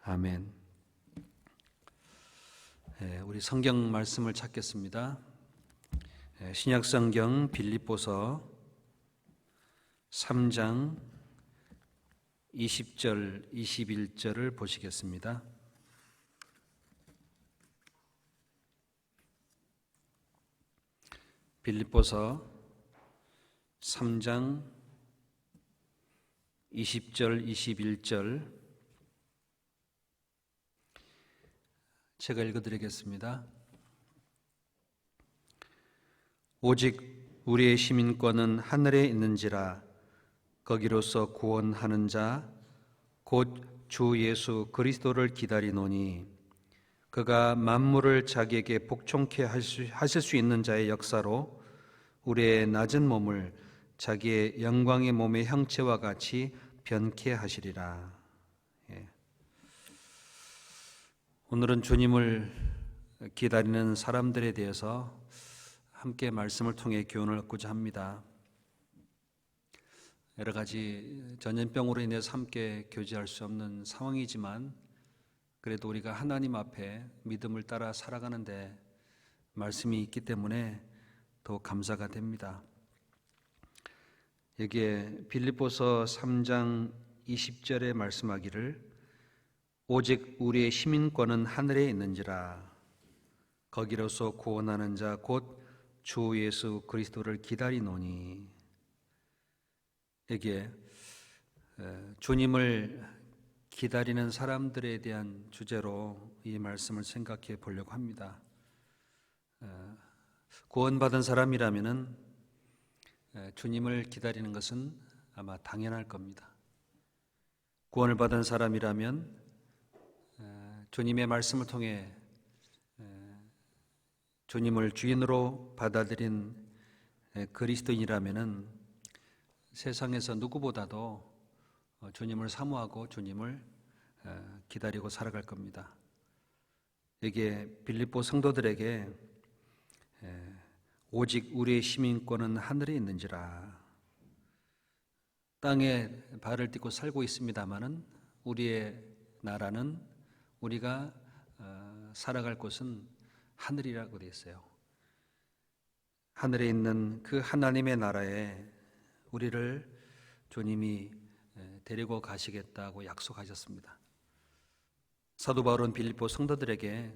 아멘. 우리 성경 말씀을 찾겠습니다. 신약 성경 빌립보서 3장 20절, 21절을 보시겠습니다. 빌립보서 3장 20절, 21절 제가 읽어드리겠습니다. 오직 우리의 시민권은 하늘에 있는지라 거기로서 구원하는 자 곧 주 예수 그리스도를 기다리노니 그가 만물을 자기에게 복종케 하실 수 있는 자의 역사로 우리의 낮은 몸을 자기의 영광의 몸의 형체와 같이 변케 하시리라. 오늘은 주님을 기다리는 사람들에 대해서 함께 말씀을 통해 교훈을 얻고자 합니다. 여러 가지 전염병으로 인해서 함께 교제할 수 없는 상황이지만 그래도 우리가 하나님 앞에 믿음을 따라 살아가는데 말씀이 있기 때문에 더 감사가 됩니다. 여기에 빌립보서 3장 20절에 말씀하기를 오직 우리의 시민권은 하늘에 있는지라 거기로서 구원하는 자 곧 주 예수 그리스도를 기다리노니 여기에 주님을 기다리는 사람들에 대한 주제로 이 말씀을 생각해 보려고 합니다. 구원받은 사람이라면 주님을 기다리는 것은 아마 당연할 겁니다. 구원을 받은 사람이라면 주님의 말씀을 통해 주님을 주인으로 받아들인 그리스도인이라면 세상에서 누구보다도 주님을 사모하고 주님을 기다리고 살아갈 겁니다. 여기에 빌립보 성도들에게 오직 우리의 시민권은 하늘에 있는지라 땅에 발을 딛고 살고 있습니다마는 우리의 나라는 우리가 살아갈 곳은 하늘이라고 되어 있어요. 하늘에 있는 그 하나님의 나라에 우리를 주님이 데리고 가시겠다고 약속하셨습니다. 사도 바울은 빌립보 성도들에게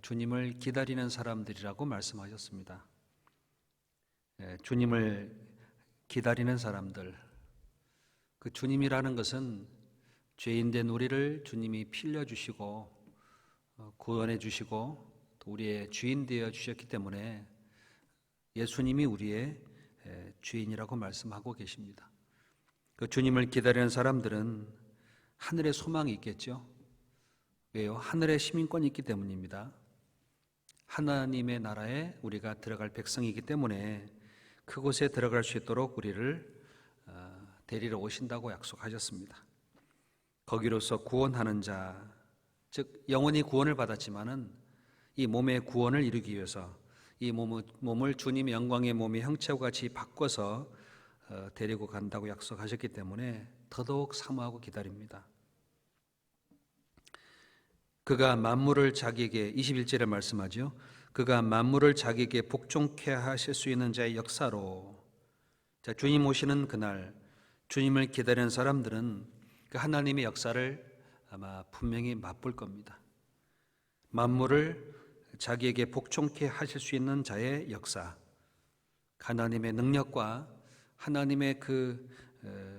주님을 기다리는 사람들이라고 말씀하셨습니다. 주님을 기다리는 사람들, 그 주님이라는 것은 죄인된 우리를 주님이 필려주시고 구원해 주시고 또 우리의 주인 되어 주셨기 때문에 예수님이 우리의 주인이라고 말씀하고 계십니다. 그 주님을 기다리는 사람들은 하늘의 소망이 있겠죠. 왜요? 하늘의 시민권이 있기 때문입니다. 하나님의 나라에 우리가 들어갈 백성이기 때문에 그곳에 들어갈 수 있도록 우리를 데리러 오신다고 약속하셨습니다. 거기로서 구원하는 자, 즉 영원히 구원을 받았지만은 이 몸의 구원을 이루기 위해서 이 몸을 주님의 영광의 몸의 형체와 같이 바꿔서 데리고 간다고 약속하셨기 때문에 더더욱 사모하고 기다립니다. 그가 만물을 자기에게 21절에 말씀하죠. 그가 만물을 자기에게 복종케 하실 수 있는 자의 역사로 자, 주님 오시는 그날 주님을 기다리는 사람들은 그 하나님의 역사를 아마 분명히 맛볼 겁니다. 만물을 자기에게 복종케 하실 수 있는 자의 역사, 하나님의 능력과 하나님의 그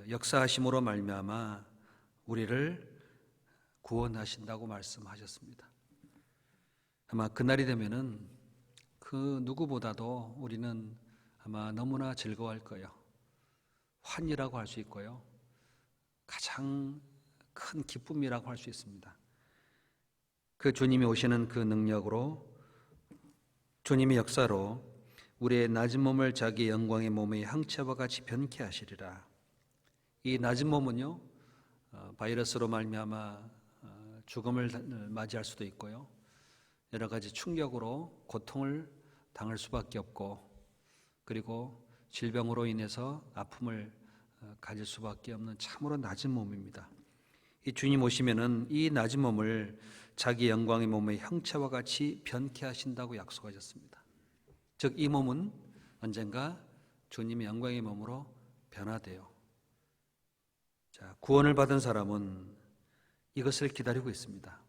역사하심으로 말미암아 우리를 구원하신다고 말씀하셨습니다. 아마 그날이 되면은 그 누구보다도 우리는 아마 너무나 즐거워할 거예요. 환희라고 할 수 있고요. 가장 큰 기쁨이라고 할 수 있습니다. 그 주님이 오시는 그 능력으로 주님의 역사로 우리의 낮은 몸을 자기 영광의 몸의 형체와 같이 변케 하시리라. 이 낮은 몸은요 바이러스로 말미암아 죽음을 맞이할 수도 있고요 여러 가지 충격으로 고통을 당할 수밖에 없고 그리고 질병으로 인해서 아픔을 가질 수밖에 없는 참으로 낮은 몸입니다. 이 주님 오시면은 이 낮은 몸을 자기 영광의 몸의 형체와 같이 변케 하신다고 약속하셨습니다. 즉 이 몸은 언젠가 주님의 영광의 몸으로 변화돼요. 자, 구원을 받은 사람은 이것을 기다리고 있습니다.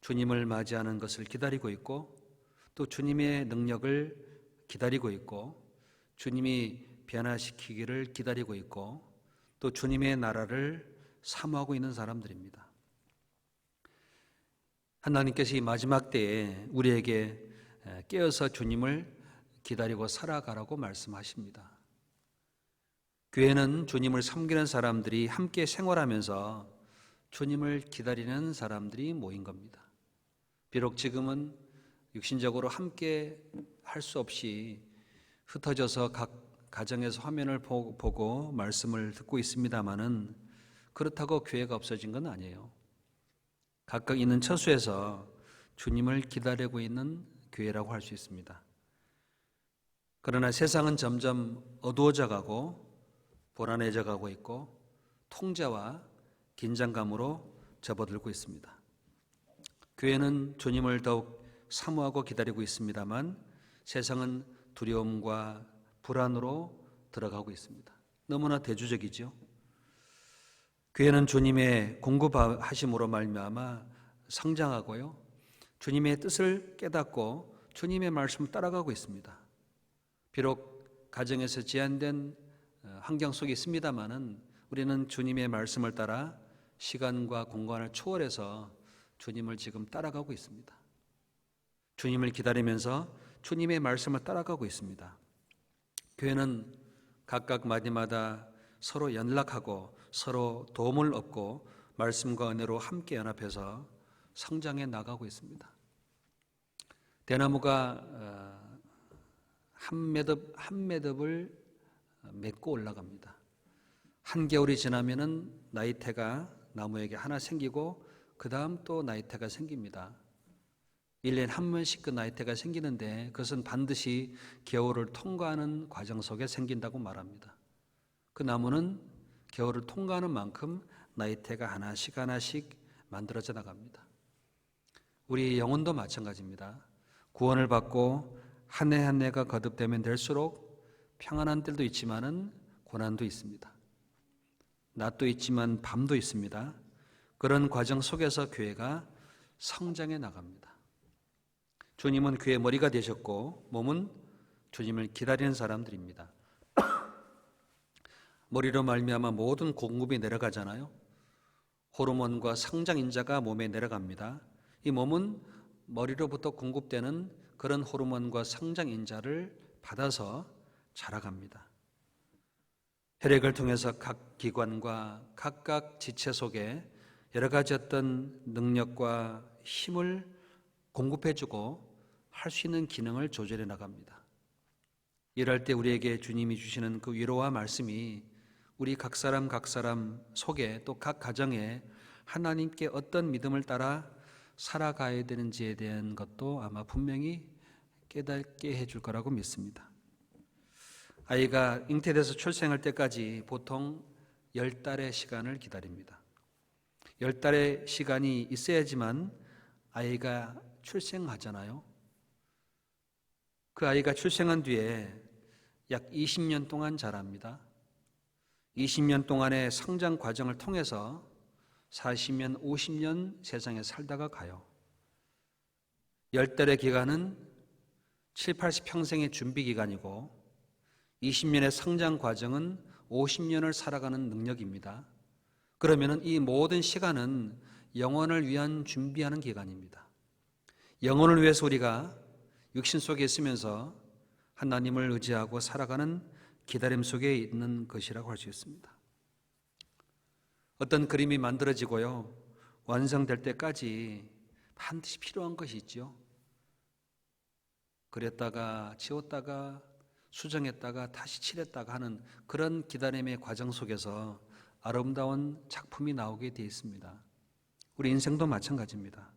주님을 맞이하는 것을 기다리고 있고, 또 주님의 능력을 기다리고 있고, 주님이 변화시키기를 기다리고 있고, 또 주님의 나라를 사모하고 있는 사람들입니다. 하나님께서 이 마지막 때에 우리에게 깨어서 주님을 기다리고 살아가라고 말씀하십니다. 교회는 주님을 섬기는 사람들이 함께 생활하면서 주님을 기다리는 사람들이 모인 겁니다. 비록 지금은 육신적으로 함께 할 수 없이 흩어져서 각 가정에서 화면을 보고 말씀을 듣고 있습니다마는 그렇다고 교회가 없어진 건 아니에요. 각각 있는 처소에서 주님을 기다리고 있는 교회라고 할 수 있습니다. 그러나 세상은 점점 어두워져 가고 불안해져 가고 있고 통제와 긴장감으로 접어들고 있습니다. 교회는 주님을 더욱 사모하고 기다리고 있습니다만 세상은 두려움과 불안으로 들어가고 있습니다. 너무나 대조적이죠. 교회는 주님의 공급하심으로 말미암아 성장하고요, 주님의 뜻을 깨닫고 주님의 말씀을 따라가고 있습니다. 비록 가정에서 제한된 환경 속에 있습니다마는 우리는 주님의 말씀을 따라 시간과 공간을 초월해서 주님을 지금 따라가고 있습니다. 주님을 기다리면서 주님의 말씀을 따라가고 있습니다. 교회는 각각 마디마다 서로 연락하고 서로 도움을 얻고 말씀과 은혜로 함께 연합해서 성장해 나가고 있습니다. 대나무가 한 매듭을 맺고 올라갑니다. 한겨울이 지나면은 나이테가 나무에게 하나 생기고 그 다음 또 나이테가 생깁니다. 1년에 한 번씩 그 나이테가 생기는데 그것은 반드시 겨울을 통과하는 과정 속에 생긴다고 말합니다. 그 나무는 겨울을 통과하는 만큼 나이테가 하나씩 만들어져 나갑니다. 우리 영혼도 마찬가지입니다. 구원을 받고 한 해 한 해가 거듭되면 될수록 평안한 때도 있지만은 고난도 있습니다. 낮도 있지만 밤도 있습니다. 그런 과정 속에서 교회가 성장해 나갑니다. 주님은 교회의 머리가 되셨고 몸은 주님을 기다리는 사람들입니다. 머리로 말미암아 모든 공급이 내려가잖아요. 호르몬과 성장인자가 몸에 내려갑니다. 이 몸은 머리로부터 공급되는 그런 호르몬과 성장인자를 받아서 자라갑니다. 혈액을 통해서 각 기관과 각각 지체 속에 여러 가지 어떤 능력과 힘을 공급해주고 할 수 있는 기능을 조절해 나갑니다. 이럴 때 우리에게 주님이 주시는 그 위로와 말씀이 우리 각 사람 속에 또 각 가정에 하나님께 어떤 믿음을 따라 살아가야 되는지에 대한 것도 아마 분명히 깨닫게 해줄 거라고 믿습니다. 아이가 잉태돼서 출생할 때까지 보통 10달의 시간을 기다립니다. 10달의 시간이 있어야지만 아이가 출생하잖아요. 그 아이가 출생한 뒤에 약 20년 동안 자랍니다. 20년 동안의 성장 과정을 통해서 40년, 50년 세상에 살다가 가요. 10달의 기간은 7, 80평생의 준비 기간이고 20년의 성장 과정은 50년을 살아가는 능력입니다. 그러면 이 모든 시간은 영혼을 위한 준비하는 기간입니다. 영혼을 위해서 우리가 육신 속에 있으면서 하나님을 의지하고 살아가는 기다림 속에 있는 것이라고 할 수 있습니다. 어떤 그림이 만들어지고요, 완성될 때까지 반드시 필요한 것이 있죠. 그렸다가 지웠다가 수정했다가 다시 칠했다가 하는 그런 기다림의 과정 속에서 아름다운 작품이 나오게 되어 있습니다. 우리 인생도 마찬가지입니다.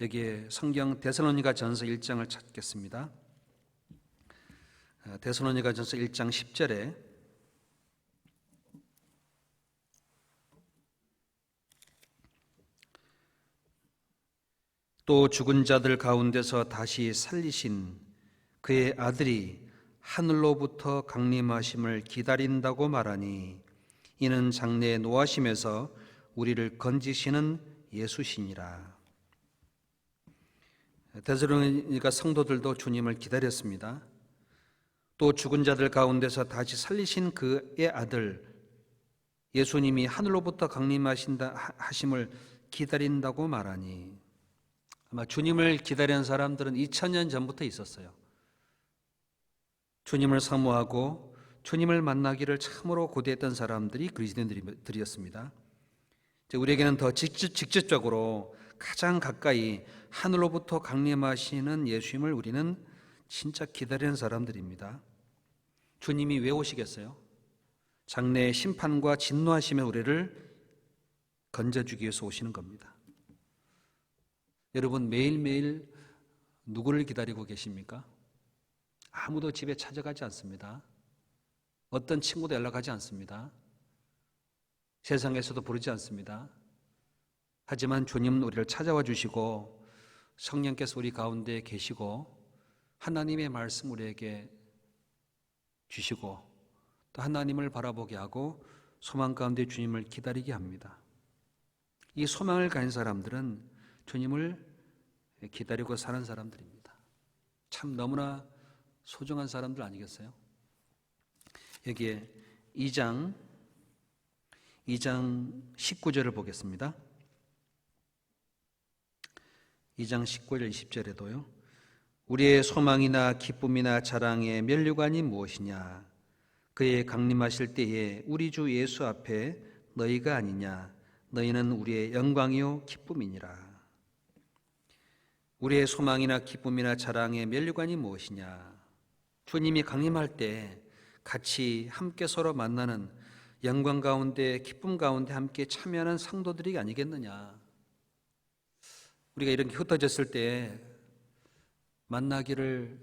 여기에 성경 데살로니가 전서 1장을 찾겠습니다. 데살로니가 전서 1장 10절에 또 죽은 자들 가운데서 다시 살리신 그의 아들이 하늘로부터 강림하심을 기다린다고 말하니 이는 장래에 노하심에서 우리를 건지시는 예수시니라. 데살로니가 성도들도 주님을 기다렸습니다. 또 죽은 자들 가운데서 다시 살리신 그의 아들 예수님이 하늘로부터 강림하신다 하심을 기다린다고 말하니, 아마 주님을 기다리는 사람들은 2000년 전부터 있었어요. 주님을 사모하고 주님을 만나기를 참으로 고대했던 사람들이 그리스도인들이었습니다. 우리에게는 더 직접적으로 가장 가까이 하늘로부터 강림하시는 예수님을 우리는 진짜 기다리는 사람들입니다. 주님이 왜 오시겠어요? 장래의 심판과 진노하심에 우리를 건져주기 위해서 오시는 겁니다. 여러분, 매일매일 누구를 기다리고 계십니까? 아무도 집에 찾아가지 않습니다. 어떤 친구도 연락하지 않습니다. 세상에서도 부르지 않습니다. 하지만 주님은 우리를 찾아와 주시고 성령께서 우리 가운데 계시고 하나님의 말씀 우리에게 주시고 또 하나님을 바라보게 하고 소망 가운데 주님을 기다리게 합니다. 이 소망을 가진 사람들은 주님을 기다리고 사는 사람들입니다. 참 너무나 소중한 사람들 아니겠어요? 여기에 2장 19절을 보겠습니다. 2장 19절 20절에도요. 우리의 소망이나 기쁨이나 자랑의 면류관이 무엇이냐? 그의 강림하실 때에 우리 주 예수 앞에 너희가 아니냐? 너희는 우리의 영광이요 기쁨이니라. 우리의 소망이나 기쁨이나 자랑의 면류관이 무엇이냐? 주님이 강림할 때 같이 함께 서로 만나는 영광 가운데 기쁨 가운데 함께 참여하는 성도들이 아니겠느냐? 우리가 이렇게 흩어졌을 때 만나기를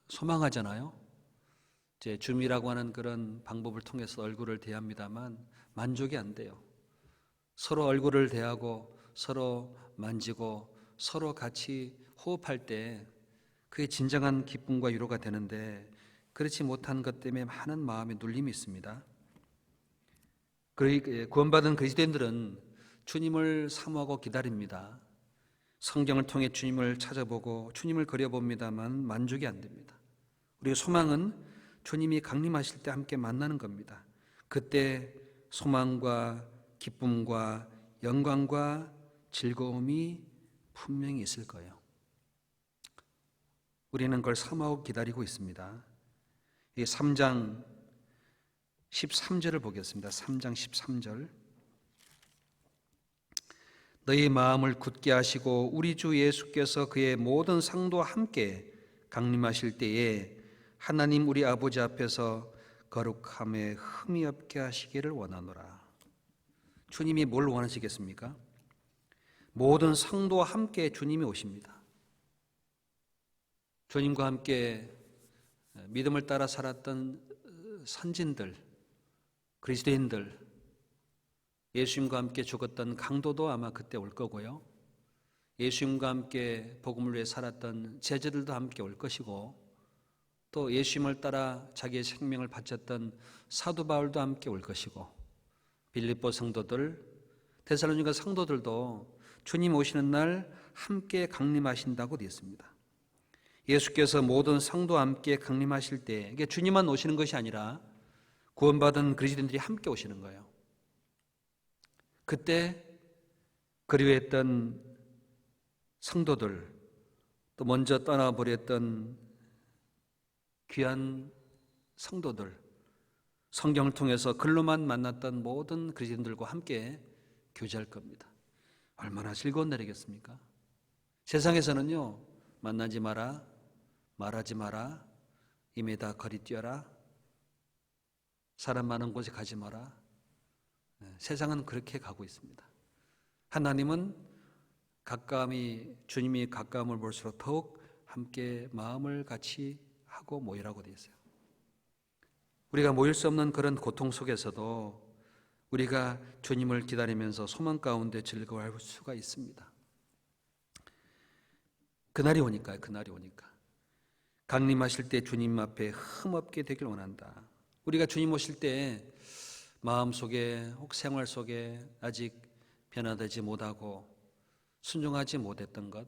소망하잖아요. 이제 줌이라고 하는 그런 방법을 통해서 얼굴을 대합니다만 만족이 안 돼요. 서로 얼굴을 대하고 서로 만지고 서로 같이 호흡할 때 그게 진정한 기쁨과 위로가 되는데 그렇지 못한 것 때문에 많은 마음의 눌림이 있습니다. 구원받은 그리스도인들은 주님을 사모하고 기다립니다. 성경을 통해 주님을 찾아보고 주님을 그려봅니다만 만족이 안 됩니다. 우리의 소망은 주님이 강림하실 때 함께 만나는 겁니다. 그때 소망과 기쁨과 영광과 즐거움이 분명히 있을 거예요. 우리는 그걸 사모하고 기다리고 있습니다. 이 3장 13절을 보겠습니다. 3장 13절. 너희 마음을 굳게 하시고 우리 주 예수께서 그의 모든 상도와 함께 강림하실 때에 하나님 우리 아버지 앞에서 거룩함에 흠이 없게 하시기를 원하노라. 주님이 뭘 원하시겠습니까? 모든 상도와 함께 주님이 오십니다. 주님과 함께 믿음을 따라 살았던 선진들, 그리스도인들, 예수님과 함께 죽었던 강도도 아마 그때 올 거고요. 예수님과 함께 복음을 위해 살았던 제자들도 함께 올 것이고 또 예수님을 따라 자기의 생명을 바쳤던 사도 바울도 함께 올 것이고 빌립보 성도들, 데살로니가 성도들도 주님 오시는 날 함께 강림하신다고 되어 있습니다. 예수께서 모든 성도와 함께 강림하실 때 이게 주님만 오시는 것이 아니라 구원받은 그리스도인들이 함께 오시는 거예요. 그때 그리워했던 성도들, 또 먼저 떠나버렸던 귀한 성도들, 성경을 통해서 글로만 만났던 모든 그리스도인들과 함께 교제할 겁니다. 얼마나 즐거운 날이겠습니까? 세상에서는요, 만나지 마라, 말하지 마라, 이미 다 거리 뛰어라, 사람 많은 곳에 가지 마라. 세상은 그렇게 가고 있습니다. 하나님은 주님이 가까움을 볼수록 더욱 함께 마음을 같이 하고 모이라고 되어 있어요. 우리가 모일 수 없는 그런 고통 속에서도 우리가 주님을 기다리면서 소망 가운데 즐거워할 수가 있습니다. 그날이 오니까요. 그날이 오니까. 강림하실 때 주님 앞에 흠없게 되길 원한다. 우리가 주님 오실 때 마음속에 혹 생활 속에 아직 변화되지 못하고 순종하지 못했던 것,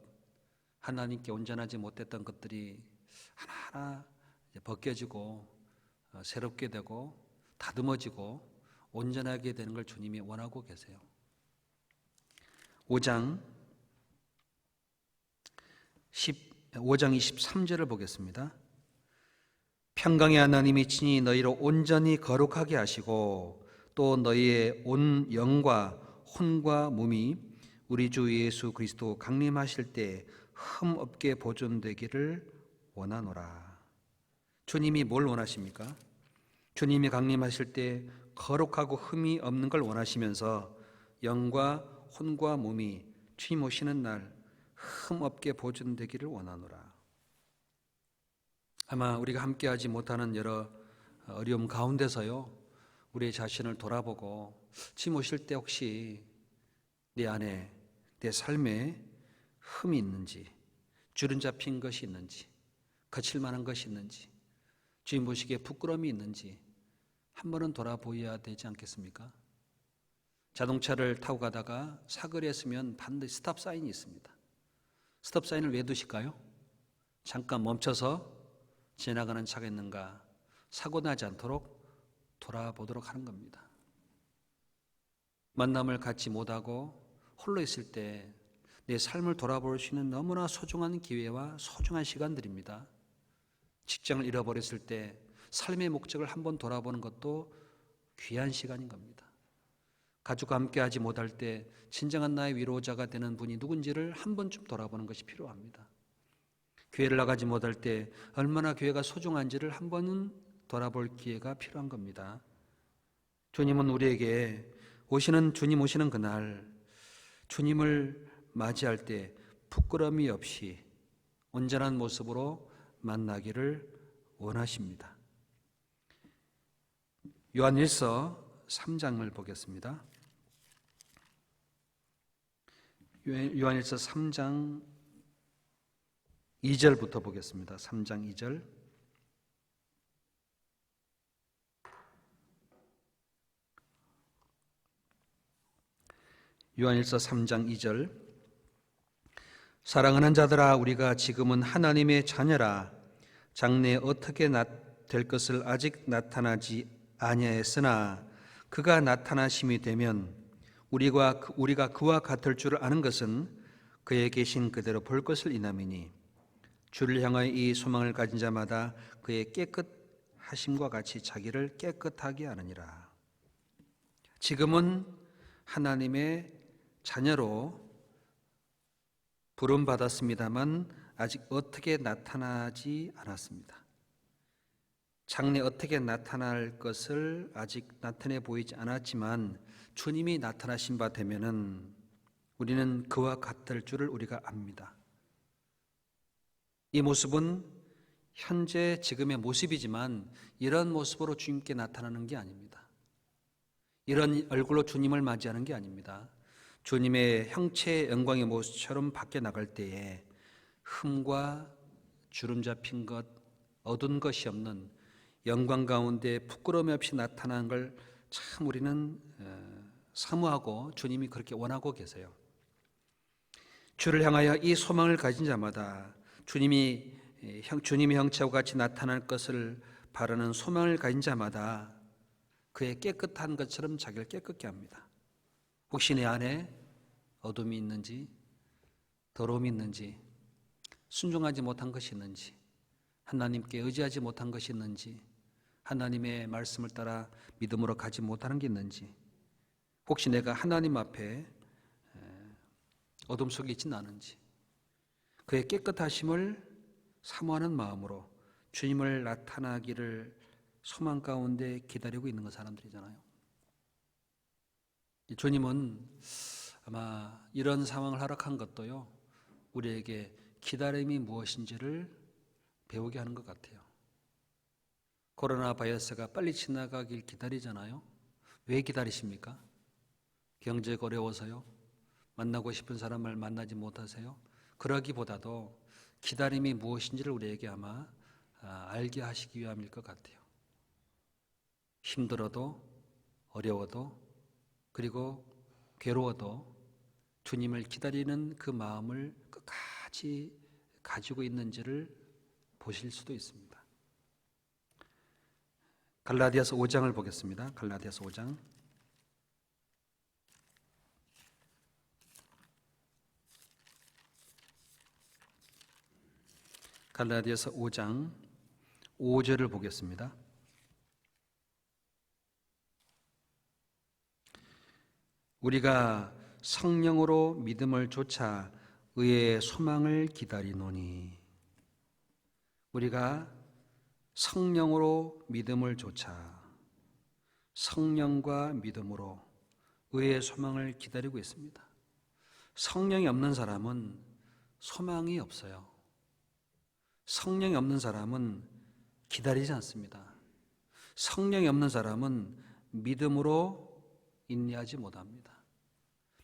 하나님께 온전하지 못했던 것들이 하나하나 벗겨지고 새롭게 되고 다듬어지고 온전하게 되는 걸 주님이 원하고 계세요. 5장 23절을 보겠습니다. 평강의 하나님이 친히 너희를 온전히 거룩하게 하시고 또 너희의 온 영과 혼과 몸이 우리 주 예수 그리스도 강림하실 때 흠없게 보존되기를 원하노라. 주님이 뭘 원하십니까? 주님이 강림하실 때 거룩하고 흠이 없는 걸 원하시면서 영과 혼과 몸이 주님 오시는 날 흠없게 보존되기를 원하노라. 아마 우리가 함께하지 못하는 여러 어려움 가운데서요, 우리 자신을 돌아보고 주님 오실 때 혹시 내 안에 내 삶에 흠이 있는지, 주름 잡힌 것이 있는지, 거칠 만한 것이 있는지, 주님 보시기에 부끄러움이 있는지 한 번은 돌아보아야 되지 않겠습니까? 자동차를 타고 가다가 사거리에 서면 반드시 스탑 사인이 있습니다. 스톱 사인을 왜 두실까요? 잠깐 멈춰서 지나가는 차가 있는가 사고 나지 않도록 돌아보도록 하는 겁니다. 만남을 갖지 못하고 홀로 있을 때 내 삶을 돌아볼 수 있는 너무나 소중한 기회와 소중한 시간들입니다. 직장을 잃어버렸을 때 삶의 목적을 한번 돌아보는 것도 귀한 시간인 겁니다. 가족과 함께하지 못할 때 진정한 나의 위로자가 되는 분이 누군지를 한 번쯤 돌아보는 것이 필요합니다. 교회를 나가지 못할 때 얼마나 교회가 소중한지를 한 번은 돌아볼 기회가 필요한 겁니다. 주님은 우리에게 주님 오시는 그날 주님을 맞이할 때 부끄러움이 없이 온전한 모습으로 만나기를 원하십니다. 요한일서 3장을 보겠습니다. 요한일서 3장 2절부터 보겠습니다. 3장 2절. 요한일서 3장 2절. 사랑하는 자들아, 우리가 지금은 하나님의 자녀라. 장래에 어떻게 될 것을 아직 나타나지 아니하였으나 그가 나타나심이 되면 우리가 그와 같을 줄을 아는 것은 그에 계신 그대로 볼 것을 인함이니 주를 향하여 이 소망을 가진 자마다 그의 깨끗하심과 같이 자기를 깨끗하게 하느니라. 지금은 하나님의 자녀로 부름받았습니다만 아직 어떻게 나타나지 않았습니다. 장래 어떻게 나타날 것을 아직 나타내 보이지 않았지만 주님이 나타나신 바 되면은 우리는 그와 같을 줄을 우리가 압니다. 이 모습은 현재 지금의 모습이지만 이런 모습으로 주님께 나타나는 게 아닙니다. 이런 얼굴로 주님을 맞이하는 게 아닙니다. 주님의 형체의 영광의 모습처럼 밖에 나갈 때에 흠과 주름 잡힌 것, 어두운 것이 없는 영광 가운데 부끄러움 없이 나타나는 걸 참 우리는 사모하고 주님이 그렇게 원하고 계세요. 주를 향하여 이 소망을 가진 자마다 주님의 형체와 같이 나타날 것을 바라는 소망을 가진 자마다 그의 깨끗한 것처럼 자기를 깨끗게 합니다. 혹시 내 안에 어둠이 있는지, 더러움이 있는지, 순종하지 못한 것이 있는지, 하나님께 의지하지 못한 것이 있는지, 하나님의 말씀을 따라 믿음으로 가지 못하는 게 있는지, 혹시 내가 하나님 앞에 어둠 속에 있지는 않은지, 그의 깨끗하심을 사모하는 마음으로 주님을 나타나기를 소망 가운데 기다리고 있는 사람들이잖아요. 주님은 아마 이런 상황을 허락한 것도요, 우리에게 기다림이 무엇인지를 배우게 하는 것 같아요. 코로나 바이러스가 빨리 지나가길 기다리잖아요. 왜 기다리십니까? 경제가 어려워서요? 만나고 싶은 사람을 만나지 못하세요? 그러기보다도 기다림이 무엇인지를 우리에게 아마 알게 하시기 위함일 것 같아요. 힘들어도 어려워도 그리고 괴로워도 주님을 기다리는 그 마음을 끝까지 가지고 있는지를 보실 수도 있습니다. 갈라디아서 5장을 보겠습니다. 갈라디아서 5장. 갈라디아서 5장 5절을 보겠습니다. 우리가 성령으로 믿음을 조차 의의 소망을 기다리노니. 우리가 성령으로 믿음을 조차 성령과 믿음으로 의의 소망을 기다리고 있습니다. 성령이 없는 사람은 소망이 없어요. 성령이 없는 사람은 기다리지 않습니다. 성령이 없는 사람은 믿음으로 인내하지 못합니다.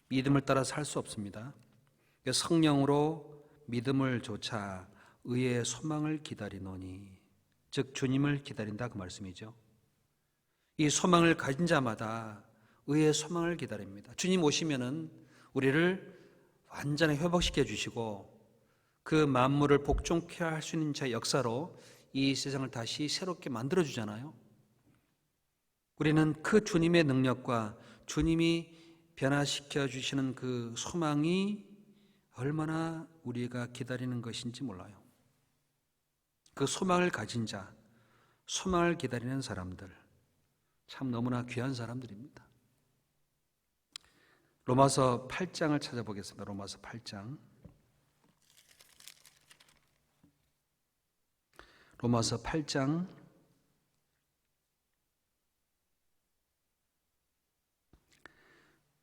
믿음을 따라 살 수 없습니다. 성령으로 믿음을 조차 의의 소망을 기다리노니, 즉 주님을 기다린다 그 말씀이죠. 이 소망을 가진 자마다 의의 소망을 기다립니다. 주님 오시면은 우리를 완전히 회복시켜 주시고 그 만물을 복종케 할 수 있는 자의 역사로 이 세상을 다시 새롭게 만들어 주잖아요. 우리는 그 주님의 능력과 주님이 변화시켜 주시는 그 소망이 얼마나 우리가 기다리는 것인지 몰라요. 그 소망을 가진 자, 소망을 기다리는 사람들, 참 너무나 귀한 사람들입니다. 로마서 8장을 찾아보겠습니다. 로마서 8장. 로마서 8장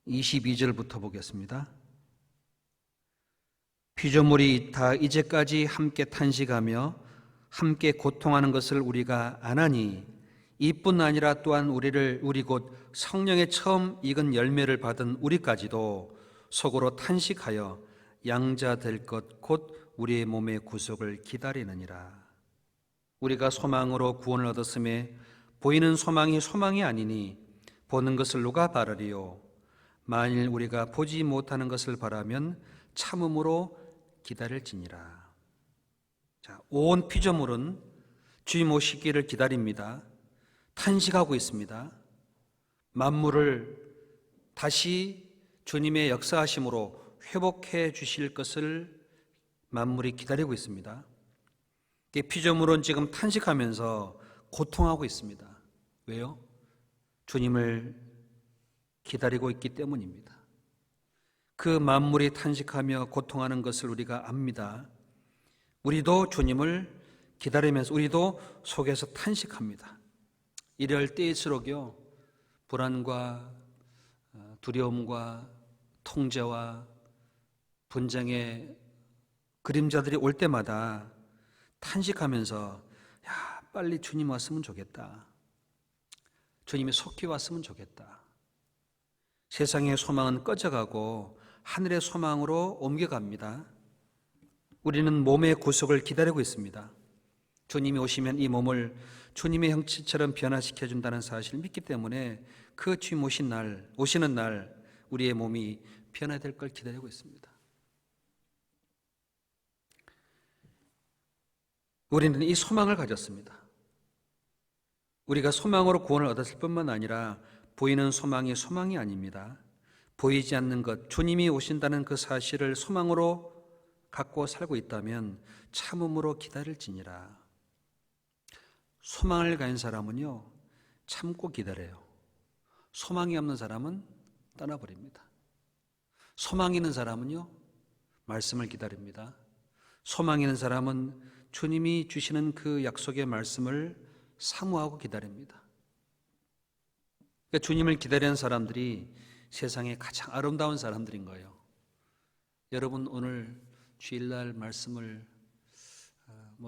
22절부터 보겠습니다. 피조물이 다 이제까지 함께 탄식하며 함께 고통하는 것을 우리가 아나니, 이뿐 아니라 또한 우리 곧 성령의 처음 익은 열매를 받은 우리까지도 속으로 탄식하여 양자 될 것 곧 우리의 몸의 구속을 기다리느니라. 우리가 소망으로 구원을 얻었음에 보이는 소망이 소망이 아니니 보는 것을 누가 바라리요? 만일 우리가 보지 못하는 것을 바라면 참음으로 기다릴지니라. 자, 온 피조물은 주님 오시기를 기다립니다. 탄식하고 있습니다. 만물을 다시 주님의 역사하심으로 회복해 주실 것을 만물이 기다리고 있습니다. 피조물은 지금 탄식하면서 고통하고 있습니다. 왜요? 주님을 기다리고 있기 때문입니다. 그 만물이 탄식하며 고통하는 것을 우리가 압니다. 우리도 주님을 기다리면서 우리도 속에서 탄식합니다. 이럴 때일수록요, 불안과 두려움과 통제와 분쟁의 그림자들이 올 때마다 탄식하면서 야, 빨리 주님 왔으면 좋겠다. 주님이 속히 왔으면 좋겠다. 세상의 소망은 꺼져가고 하늘의 소망으로 옮겨갑니다. 우리는 몸의 구속을 기다리고 있습니다. 주님이 오시면 이 몸을 주님의 형체처럼 변화시켜 준다는 사실을 믿기 때문에 그 주님 오시는 날 우리의 몸이 변화될 걸 기다리고 있습니다. 우리는 이 소망을 가졌습니다. 우리가 소망으로 구원을 얻었을 뿐만 아니라 보이는 소망이 소망이 아닙니다. 보이지 않는 것, 주님이 오신다는 그 사실을 소망으로 갖고 살고 있다면 참음으로 기다릴지니라. 소망을 가진 사람은요, 참고 기다려요. 소망이 없는 사람은 떠나버립니다. 소망이 있는 사람은요, 말씀을 기다립니다. 소망이 있는 사람은 주님이 주시는 그 약속의 말씀을 사모하고 기다립니다. 그러니까 주님을 기다리는 사람들이 세상에 가장 아름다운 사람들인 거예요. 여러분 오늘 주일날 말씀을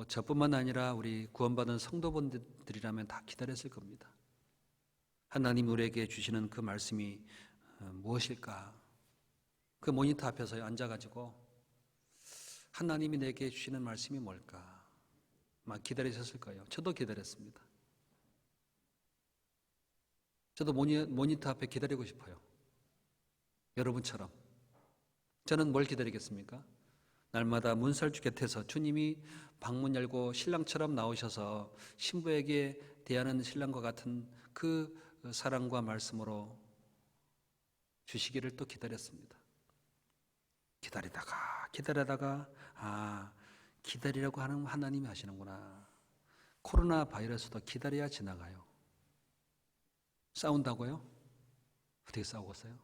저뿐만 아니라 우리 구원받은 성도분들이라면 다 기다렸을 겁니다. 하나님 우리에게 주시는 그 말씀이 무엇일까? 그 모니터 앞에서 앉아가지고 하나님이 내게 주시는 말씀이 뭘까? 막 기다리셨을 거예요. 저도 기다렸습니다. 저도 모니터 앞에 기다리고 싶어요. 여러분처럼. 저는 뭘 기다리겠습니까? 날마다 문설주 곁에서 주님이 방문 열고 신랑처럼 나오셔서 신부에게 대하는 신랑과 같은 그 사랑과 말씀으로 주시기를 또 기다렸습니다. 기다리다가 기다리라고 하는 하나님이 하시는구나. 코로나 바이러스도 기다려야 지나가요. 싸운다고요? 어떻게 싸우겠어요?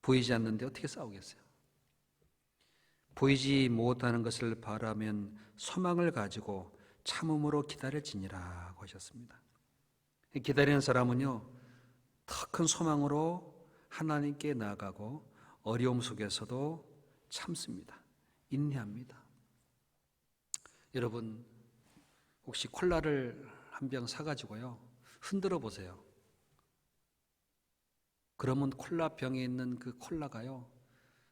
보이지 않는데 어떻게 싸우겠어요? 보이지 못하는 것을 바라면 소망을 가지고 참음으로 기다릴지니라고 하셨습니다. 기다리는 사람은요, 더 큰 소망으로 하나님께 나아가고 어려움 속에서도 참습니다. 인내합니다. 여러분, 혹시 콜라를 한 병 사가지고요, 흔들어 보세요. 그러면 콜라 병에 있는 그 콜라가요,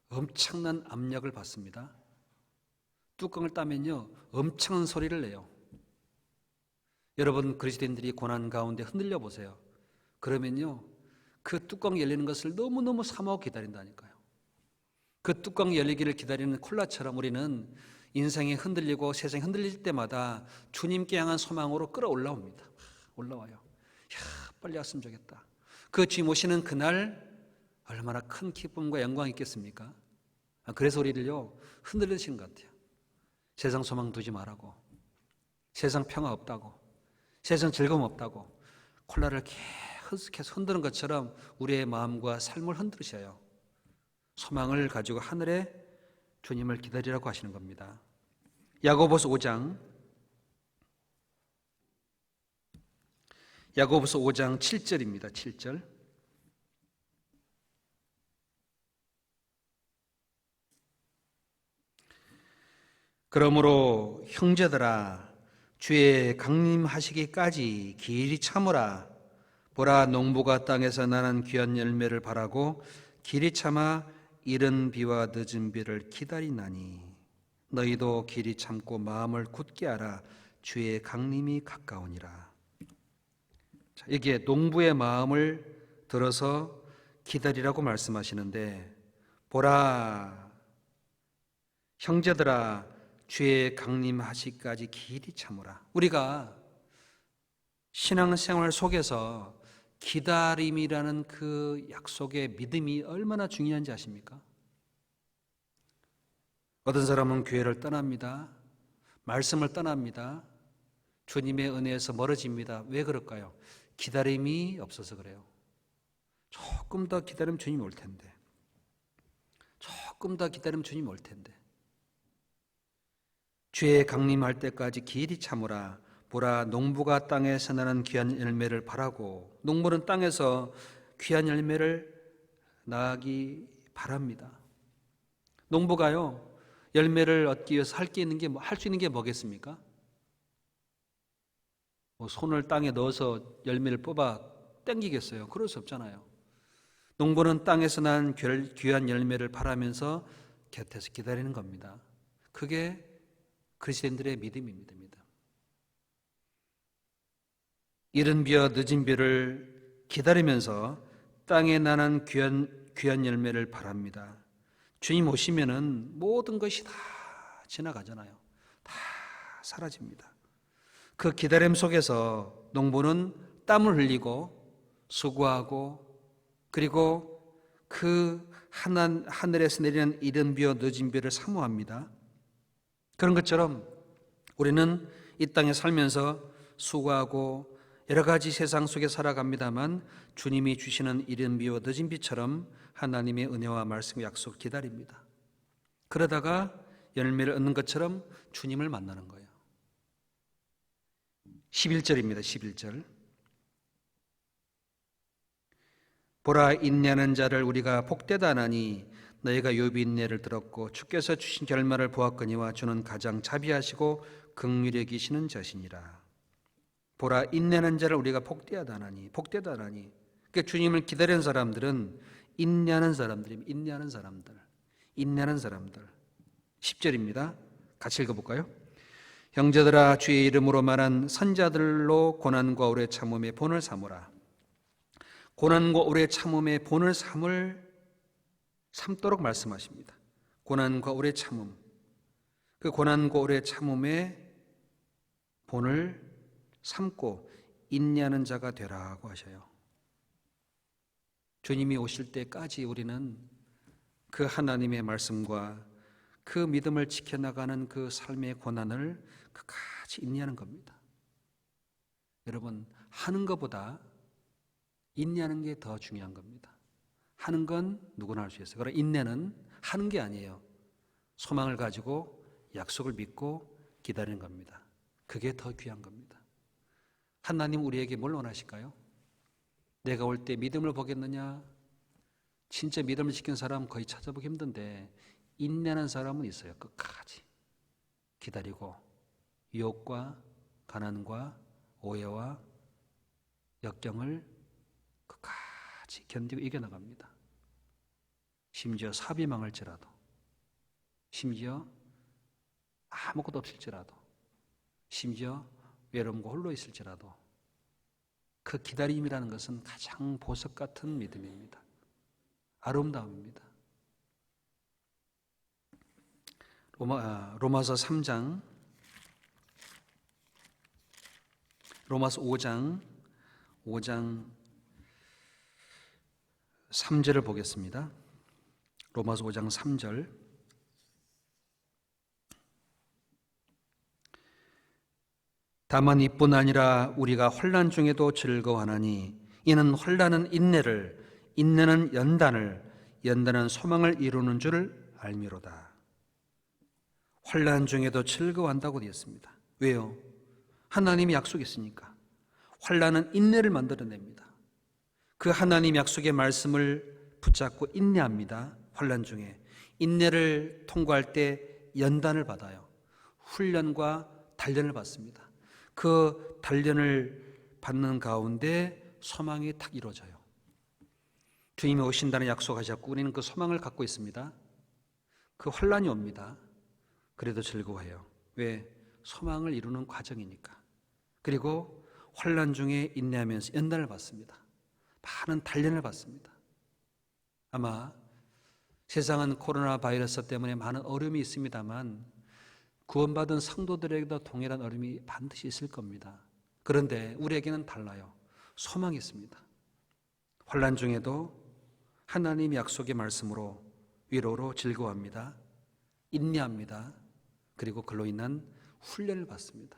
엄청난 압력을 받습니다. 뚜껑을 따면요, 엄청난 소리를 내요. 여러분, 그리스도인들이 고난 가운데 흔들려 보세요. 그러면요, 그 뚜껑 열리는 것을 너무너무 사모하고 기다린다니까요. 그 뚜껑 열리기를 기다리는 콜라처럼 우리는 인생이 흔들리고 세상이 흔들릴 때마다 주님께 향한 소망으로 끌어올라옵니다. 올라와요. 빨리 왔으면 좋겠다. 그 주님 오시는 그날 얼마나 큰 기쁨과 영광이 있겠습니까? 그래서 우리를요, 흔들리시는 것 같아요. 세상 소망 두지 말라고, 세상 평화 없다고, 세상 즐거움 없다고 콜라를 계속 흔드는 것처럼 우리의 마음과 삶을 흔들으셔요. 소망을 가지고 하늘에 주님을 기다리라고 하시는 겁니다. 야고보서 5장 7절입니다. 7절. 그러므로 형제들아, 주의 강림하시기까지 길이 참으라. 보라, 농부가 땅에서 나는 귀한 열매를 바라고 길이 참아 이른 비와 늦은 비를 기다리나니 너희도 길이 참고 마음을 굳게 하라. 주의 강림이 가까우니라. 자, 여기에 농부의 마음을 들어서 기다리라고 말씀하시는데, 보라, 형제들아, 주의 강림하시기까지 길이 참으라. 우리가 신앙생활 속에서 기다림이라는 그 약속의 믿음이 얼마나 중요한지 아십니까? 어떤 사람은 교회를 떠납니다. 말씀을 떠납니다. 주님의 은혜에서 멀어집니다. 왜 그럴까요? 기다림이 없어서 그래요. 조금 더 기다리면 주님이 올 텐데. 조금 더 기다리면 주님이 올 텐데. 주의 강림할 때까지 길이 참으라. 보라, 농부가 땅에서 나는 귀한 열매를 바라고, 농부는 땅에서 귀한 열매를 나기 바랍니다. 농부가요, 열매를 얻기 위해서 할 수 있는 게 뭐겠습니까? 손을 땅에 넣어서 열매를 뽑아 땡기겠어요? 그럴 수 없잖아요. 농부는 땅에서 난 귀한 열매를 바라면서 곁에서 기다리는 겁니다. 그게 그리스도인들의 믿음입니다. 이른 비와 늦은 비를 기다리면서 땅에 나는 귀한 열매를 바랍니다. 주님 오시면은 모든 것이 다 지나가잖아요. 다 사라집니다. 그 기다림 속에서 농부는 땀을 흘리고 수고하고, 그리고 그 하늘에서 내리는 이른 비와 늦은 비를 사모합니다. 그런 것처럼 우리는 이 땅에 살면서 수고하고 여러 가지 세상 속에 살아갑니다만 주님이 주시는 이른 비와 늦은 비처럼 하나님의 은혜와 말씀 약속 기다립니다. 그러다가 열매를 얻는 것처럼 주님을 만나는 거예요. 11절입니다. 11절. 보라, 인내하는 자를 우리가 복되다 하나니 너희가 욥이 인내를 들었고 주께서 주신 결말을 보았거니와 주는 가장 자비하시고 긍휼히 여기시는 자시니라. 보라, 인내하는 자를 우리가 복되다 하나니. 그러니까 주님을 기다리는 사람들은 인내하는 사람들. 10절입니다. 같이 읽어볼까요? 형제들아 주의 이름으로 말한 선자들로 고난과 오래 참음의 본을 삼으라. 고난과 오래 참음의 본을 삼도록 말씀하십니다. 고난과 오래 참음, 그 고난과 오래 참음의 본을 삼고 인내하는 자가 되라고 하셔요. 주님이 오실 때까지 우리는 그 하나님의 말씀과 그 믿음을 지켜나가는 그 삶의 고난을 끝까지 인내하는 겁니다. 여러분, 하는 것보다 인내하는 게 더 중요한 겁니다. 하는 건 누구나 할 수 있어요. 그러나 인내는 하는 게 아니에요. 소망을 가지고 약속을 믿고 기다리는 겁니다. 그게 더 귀한 겁니다. 하나님 우리에게 뭘 원하실까요? 내가 올 때 믿음을 보겠느냐? 진짜 믿음을 지킨 사람 거의 찾아보기 힘든데 인내하는 사람은 있어요. 끝까지 기다리고 유혹과 가난과 오해와 역경을 끝까지 견디고 이겨나갑니다. 심지어 사비 망할지라도, 심지어 아무것도 없을지라도, 심지어 외로움과 홀로 있을지라도 그 기다림이라는 것은 가장 보석 같은 믿음입니다. 아름다움입니다. 로마서 3장, 로마서 5장 3절을 보겠습니다. 로마서 5장 3절. 다만 이뿐 아니라 우리가 환난 중에도 즐거워하나니 이는 환난은 인내를, 인내는 연단을, 연단은 소망을 이루는 줄 알미로다. 환난 중에도 즐거워한다고 되어 있습니다. 왜요? 하나님이 약속했으니까. 환난은 인내를 만들어냅니다. 그 하나님 약속의 말씀을 붙잡고 인내합니다. 환난 중에 인내를 통과할 때 연단을 받아요. 훈련과 단련을 받습니다. 그 단련을 받는 가운데 소망이 탁 이루어져요. 주님이 오신다는 약속하셨고 우리는 그 소망을 갖고 있습니다. 그 환난이 옵니다. 그래도 즐거워해요. 왜? 소망을 이루는 과정이니까. 그리고 환난 중에 인내하면서 연단을 받습니다. 많은 단련을 받습니다. 아마 세상은 코로나 바이러스 때문에 많은 어려움이 있습니다만 구원받은 성도들에게도 동일한 어려움이 반드시 있을 겁니다. 그런데 우리에게는 달라요. 소망이 있습니다. 환난 중에도 하나님 약속의 말씀으로 위로로 즐거워합니다. 인내합니다. 그리고 그로 인한 훈련을 받습니다.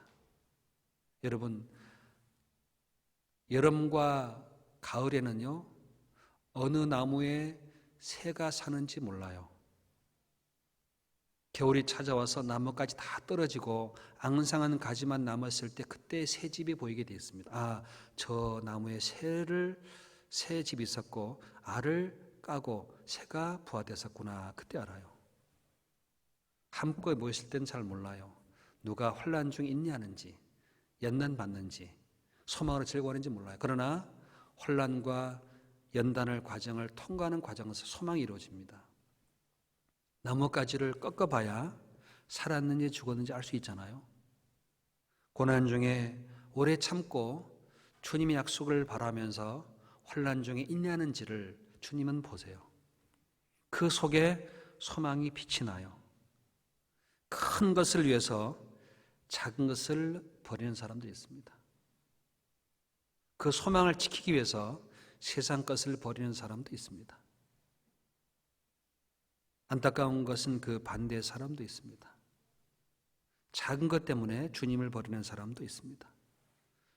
여러분, 여름과 가을에는요, 어느 나무에 새가 사는지 몰라요. 겨울이 찾아와서 나뭇가지 다 떨어지고 앙상한 가지만 남았을 때 그때 새 집이 보이게 되어 있습니다. 아, 저 나무에 새 집이 있었고 알을 까고 새가 부화됐었구나. 그때 알아요. 한꺼번에 모였을 때는 잘 몰라요. 누가 환난 중에 인내하는지, 연단 받는지, 소망으로 즐거워하는지 몰라요. 그러나 환난과 연단을 과정을 통과하는 과정에서 소망이 이루어집니다. 나뭇가지를 꺾어봐야 살았는지 죽었는지 알 수 있잖아요. 고난 중에 오래 참고 주님의 약속을 바라면서 환난 중에 인내하는지를 주님은 보세요. 그 속에 소망이 빛이 나요. 큰 것을 위해서 작은 것을 버리는 사람들이 있습니다. 그 소망을 지키기 위해서 세상 것을 버리는 사람도 있습니다. 안타까운 것은 그 반대의 사람도 있습니다. 작은 것 때문에 주님을 버리는 사람도 있습니다.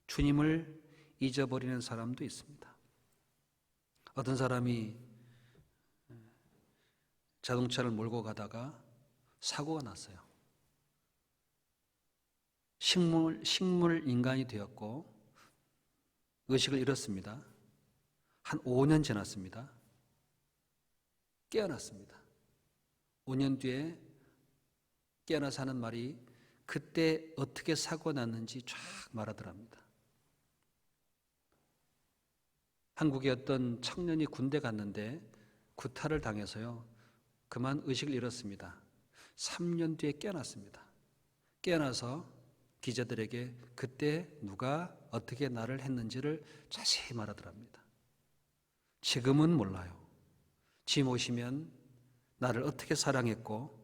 주님을 잊어버리는 사람도 있습니다. 어떤 사람이 자동차를 몰고 가다가 사고가 났어요. 식물 인간이 되었고 의식을 잃었습니다. 한 5년 지났습니다. 깨어났습니다. 5년 뒤에 깨어나서 하는 말이 그때 어떻게 사고 났는지 쫙 말하더랍니다. 한국의 어떤 청년이 군대 갔는데 구타를 당해서요. 그만 의식을 잃었습니다. 3년 뒤에 깨어났습니다. 깨어나서 기자들에게 그때 누가 어떻게 나를 했는지를 자세히 말하더랍니다. 지금은 몰라요. 주님 오시면 나를 어떻게 사랑했고,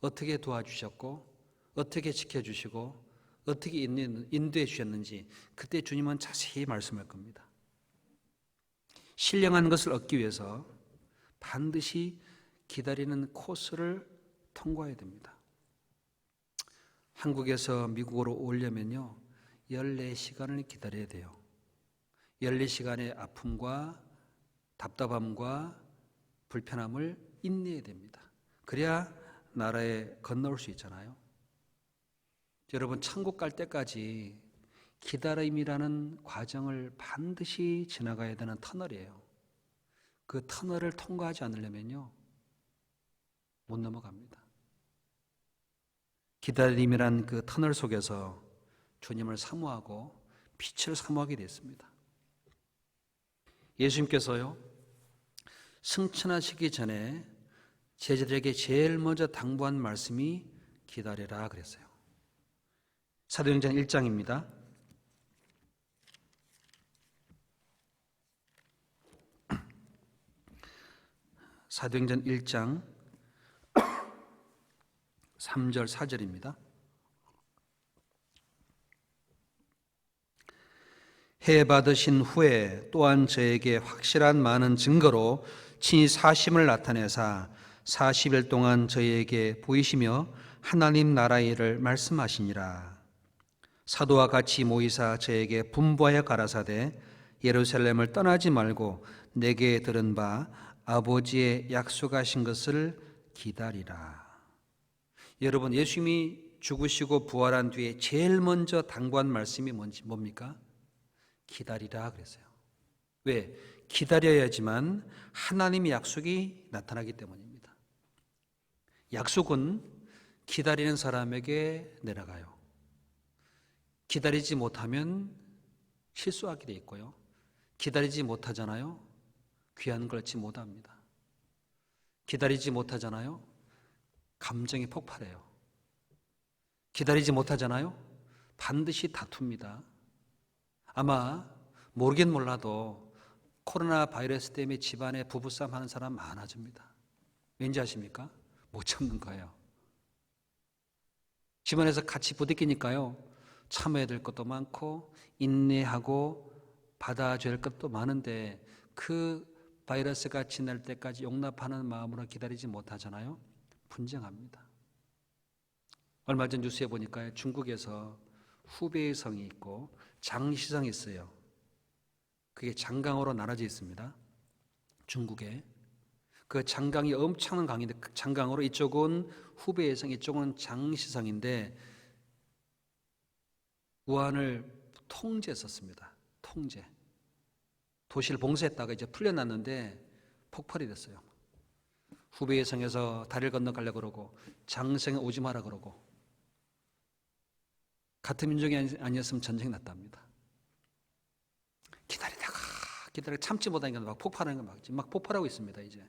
어떻게 도와주셨고, 어떻게 지켜주시고, 어떻게 인도해 주셨는지 그때 주님은 자세히 말씀할 겁니다. 신령한 것을 얻기 위해서 반드시 기다리는 코스를 통과해야 됩니다. 한국에서 미국으로 오려면요 14시간을 기다려야 돼요. 14시간의 아픔과 답답함과 불편함을 인내해야 됩니다. 그래야 나라에 건너올 수 있잖아요. 여러분, 천국 갈 때까지 기다림이라는 과정을 반드시 지나가야 되는 터널이에요. 그 터널을 통과하지 않으려면요 못 넘어갑니다. 기다림이란 그 터널 속에서 주님을 사모하고 빛을 사모하게 됐습니다. 예수님께서요 승천하시기 전에 제자들에게 제일 먼저 당부한 말씀이 기다려라 그랬어요. 사도행전 1장입니다. 사도행전 1장 3절 4절입니다. 해 받으신 후에 또한 저에게 확실한 많은 증거로 친히 사심을 나타내사 40일 동안 저희에게 보이시며 하나님 나라의 일을 말씀하시니라. 사도와 같이 모이사 저에게 분부하여 가라사대 예루살렘을 떠나지 말고 내게 들은 바 아버지의 약속하신 것을 기다리라. 여러분, 예수님이 죽으시고 부활한 뒤에 제일 먼저 당부한 말씀이 뭡니까? 기다리라 그랬어요. 왜? 기다려야지만 하나님의 약속이 나타나기 때문입니다. 약속은 기다리는 사람에게 내려가요. 기다리지 못하면 실수하게 돼 있고요. 기다리지 못하잖아요. 귀한 걸 얻지 못합니다. 기다리지 못하잖아요. 감정이 폭발해요. 기다리지 못하잖아요. 반드시 다툽니다. 아마 모르긴 몰라도 코로나 바이러스 때문에 집안에 부부싸움 하는 사람 많아집니다. 왠지 아십니까? 못 참는 거예요. 집안에서 같이 부딪히니까요 참아야 될 것도 많고 인내하고 받아줘야 할 것도 많은데 그 바이러스가 지날 때까지 용납하는 마음으로 기다리지 못하잖아요. 분쟁합니다. 얼마 전 뉴스에 보니까 중국에서 후베이 성이 있고 장시성이 있어요. 그게 장강으로 나눠져 있습니다. 중국에. 그 장강이 엄청난 강인데 그 장강으로 이쪽은 후베이 성, 이쪽은 장시성인데 우한을 통제했었습니다. 통제. 도시를 봉쇄했다가 이제 풀려났는데 폭발이 됐어요. 후베이 성에서 다리를 건너가려고 그러고 장성에 오지 마라 그러고 같은 민족이 아니었으면 전쟁이 났답니다. 기다리다가 참지 못하니까 막 폭발하는 거 막 폭발하고 있습니다. 이제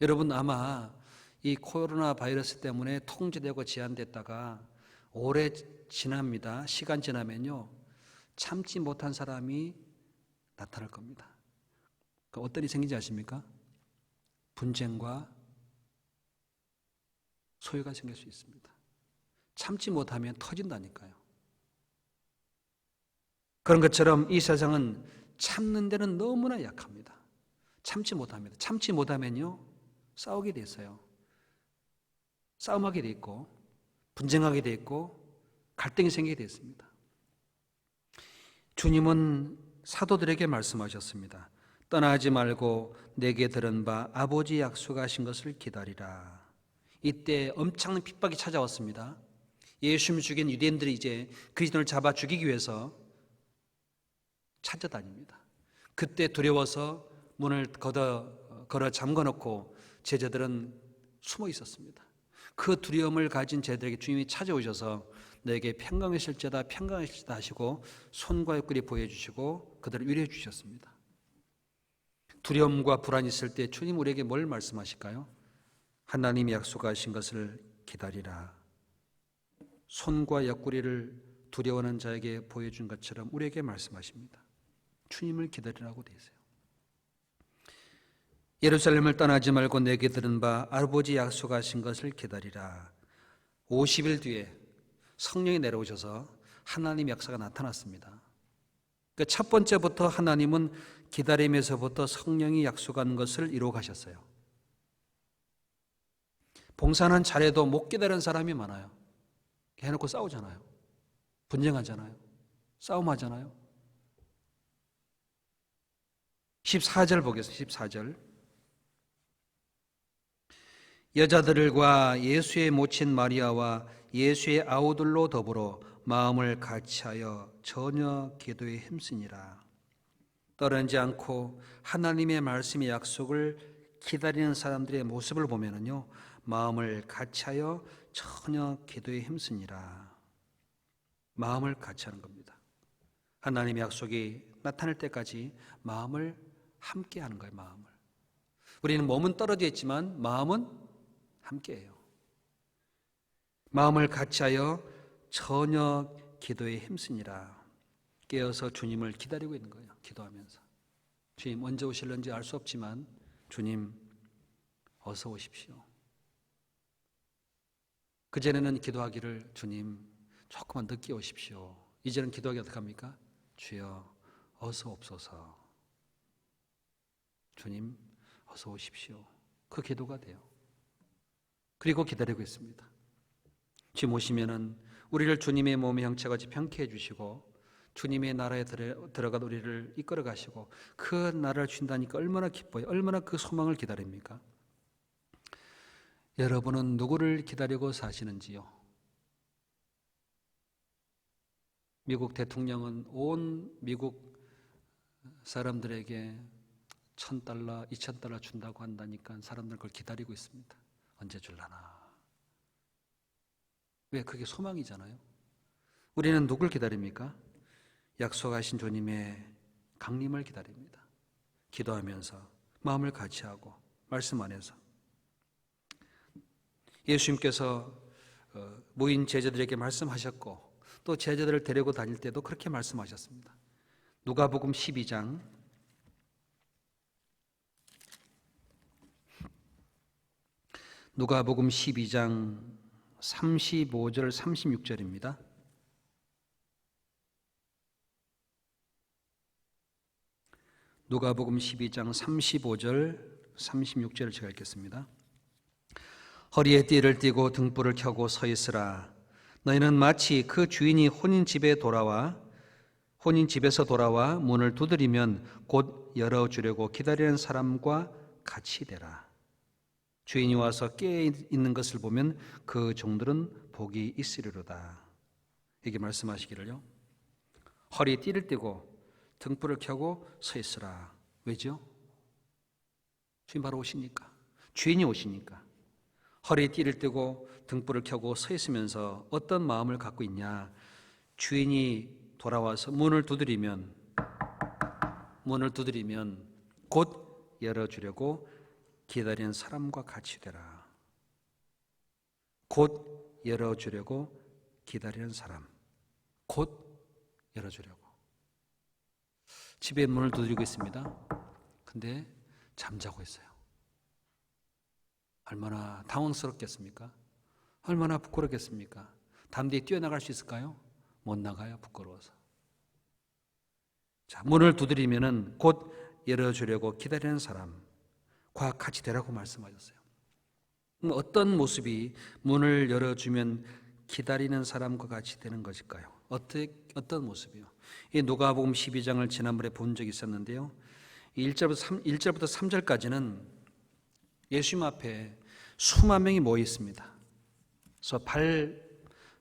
여러분 아마 이 코로나 바이러스 때문에 통제되고 제한됐다가 오래 지납니다. 시간 지나면요 참지 못한 사람이 나타날 겁니다. 그 어떤 일이 생기지 아십니까? 분쟁과 소요가 생길 수 있습니다. 참지 못하면 터진다니까요. 그런 것처럼 이 세상은 참는 데는 너무나 약합니다. 참지 못합니다. 참지 못하면요 싸우게 돼 있어요. 싸움하게 돼 있고 분쟁하게 돼 있고 갈등이 생기게 돼 있습니다. 주님은 사도들에게 말씀하셨습니다. 떠나지 말고 내게 들은 바 아버지 약속하신 것을 기다리라. 이때 엄청난 핍박이 찾아왔습니다. 예수님을 죽인 유대인들이 이제 그리스도를 잡아 죽이기 위해서 찾아다닙니다. 그때 두려워서 문을 걸어 잠궈놓고 제자들은 숨어 있었습니다. 그 두려움을 가진 제자들에게 주님이 찾아오셔서 너에게 평강하실지어다 평강하실지어다 하시고 손과 옆구리 보여주시고 그들을 위로해 주셨습니다. 두려움과 불안이 있을 때 주님 우리에게 뭘 말씀하실까요? 하나님이 약속하신 것을 기다리라. 손과 옆구리를 두려워하는 자에게 보여준 것처럼 우리에게 말씀하십니다. 주님을 기다리라고 되어 있어요. 예루살렘을 떠나지 말고 내게 들은 바 아버지 약속하신 것을 기다리라. 50일 뒤에 성령이 내려오셔서 하나님의 역사가 나타났습니다. 그 첫 번째부터 하나님은 기다림에서부터 성령이 약속한 것을 이루어 가셨어요. 봉사는 잘해도 못 기다리는 사람이 많아요. 해놓고 싸우잖아요. 분쟁하잖아요. 싸움하잖아요. 14절 보겠습니다. 14절. 여자들과 예수의 모친 마리아와 예수의 아우들로 더불어 마음을 같이하여 전혀 기도에 힘쓰니라. 떠나지 않고 하나님의 말씀의 약속을 기다리는 사람들의 모습을 보면은요, 마음을 같이하여 전혀 기도에 힘쓰니라. 마음을 같이하는 겁니다. 하나님의 약속이 나타날 때까지 마음을 함께 하는 거예요. 마음을. 우리는 몸은 떨어져 있지만 마음은 함께해요. 마음을 같이하여 전혀 기도에 힘쓰니라. 깨어서 주님을 기다리고 있는 거예요. 기도하면서. 주님 언제 오실는지 알 수 없지만 주님 어서 오십시오. 그전에는 기도하기를 주님 조금만 늦게 오십시오. 이제는 기도하기 어떻게 합니까? 주여 어서 옵소서. 주님 어서 오십시오. 그 기도가 돼요. 그리고 기다리고 있습니다. 주님 오시면은 우리를 주님의 몸의 형체같이 평케해 주시고 주님의 나라에 들어가 우리를 이끌어 가시고 그 나라를 주신다니까 얼마나 기뻐요. 얼마나 그 소망을 기다립니까? 여러분은 누구를 기다리고 사시는지요? 미국 대통령은 온 미국 사람들에게 $1,000, $2,000 준다고 한다니까 사람들 그걸 기다리고 있습니다. 언제 줄라나? 왜? 그게 소망이잖아요. 우리는 누굴 기다립니까? 약속하신 주님의 강림을 기다립니다. 기도하면서 마음을 같이하고 말씀 안에서 예수님께서 무인 제자들에게 말씀하셨고 또 제자들을 데리고 다닐 때도 그렇게 말씀하셨습니다. 누가복음 12장 35절 36절입니다. 누가복음 12장 35절 36절을 제가 읽겠습니다. 허리에 띠를 띠고 등불을 켜고 서 있으라. 너희는 마치 그 주인이 혼인집에서 돌아와 문을 두드리면 곧 열어주려고 기다리는 사람과 같이 되라. 주인이 와서 깨어 있는 것을 보면 그 종들은 복이 있으리로다. 이게 말씀하시기를요. 허리에 띠를 띠고 등불을 켜고 서 있으라. 왜죠? 주인 바로 오시니까. 주인이 오시니까. 허리에 띠를 띠고 등불을 켜고 서 있으면서 어떤 마음을 갖고 있냐? 주인이 돌아와서 문을 두드리면 곧 열어주려고 기다리는 사람과 같이 되라. 곧 열어주려고 기다리는 사람. 곧 열어주려고. 집에 문을 두드리고 있습니다. 근데 잠자고 있어요. 얼마나 당황스럽겠습니까? 얼마나 부끄럽겠습니까? 담대히 뛰어나갈 수 있을까요? 못 나가요. 부끄러워서. 자, 문을 두드리면은 곧 열어주려고 기다리는 사람과 같이 되라고 말씀하셨어요. 어떤 모습이 문을 열어주면 기다리는 사람과 같이 되는 것일까요? 어떤 모습이요? 이 누가복음 12장을 지난번에 본 적이 있었는데요. 1절부터 3절까지는 예수님 앞에 수만 명이 모여 있습니다. 그래서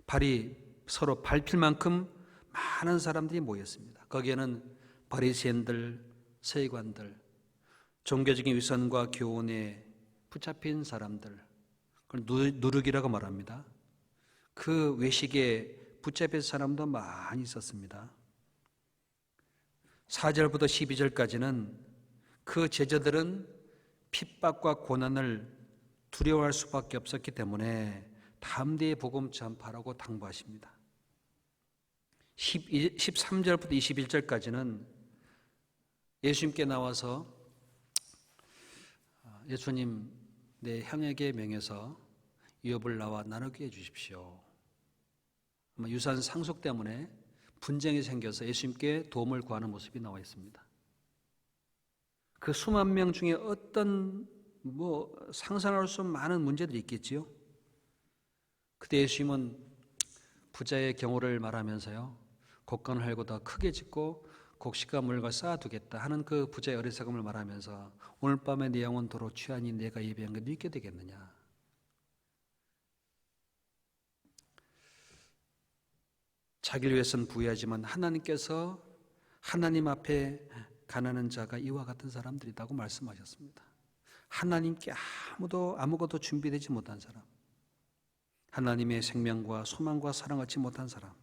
발이 서로 밟힐 만큼 많은 사람들이 모였습니다. 거기에는 바리새인들, 서기관들, 종교적인 위선과 교훈에 붙잡힌 사람들, 그걸 누룩이라고 말합니다. 그 외식에 붙잡힌 사람도 많이 있었습니다. 4절부터 12절까지는 그 제자들은 핍박과 고난을 두려워할 수밖에 없었기 때문에 담대히 복음 전파라고 당부하십니다. 13절부터 21절까지는 예수님께 나와서 예수님, 내 형에게 명해서 유업을 나와 나누게 해주십시오. 유산 상속 때문에 분쟁이 생겨서 예수님께 도움을 구하는 모습이 나와 있습니다. 그 수만 명 중에 어떤 상상할 수 없는 많은 문제들이 있겠지요. 그때 예수님은 부자의 경우를 말하면서요, 곡간을 할고 더 크게 짓고 곡식과 물과 쌓아두겠다 하는 그 부자의 어리석음을 말하면서 오늘 밤에 네 영혼 도로 취하니 내가 예비한 게 믿게 되겠느냐. 자기를 위해서는 부유하지만 하나님께서 하나님 앞에 가난한 자가 이와 같은 사람들이라고 말씀하셨습니다. 하나님께 아무것도 준비되지 못한 사람, 하나님의 생명과 소망과 사랑을 얻지 못한 사람,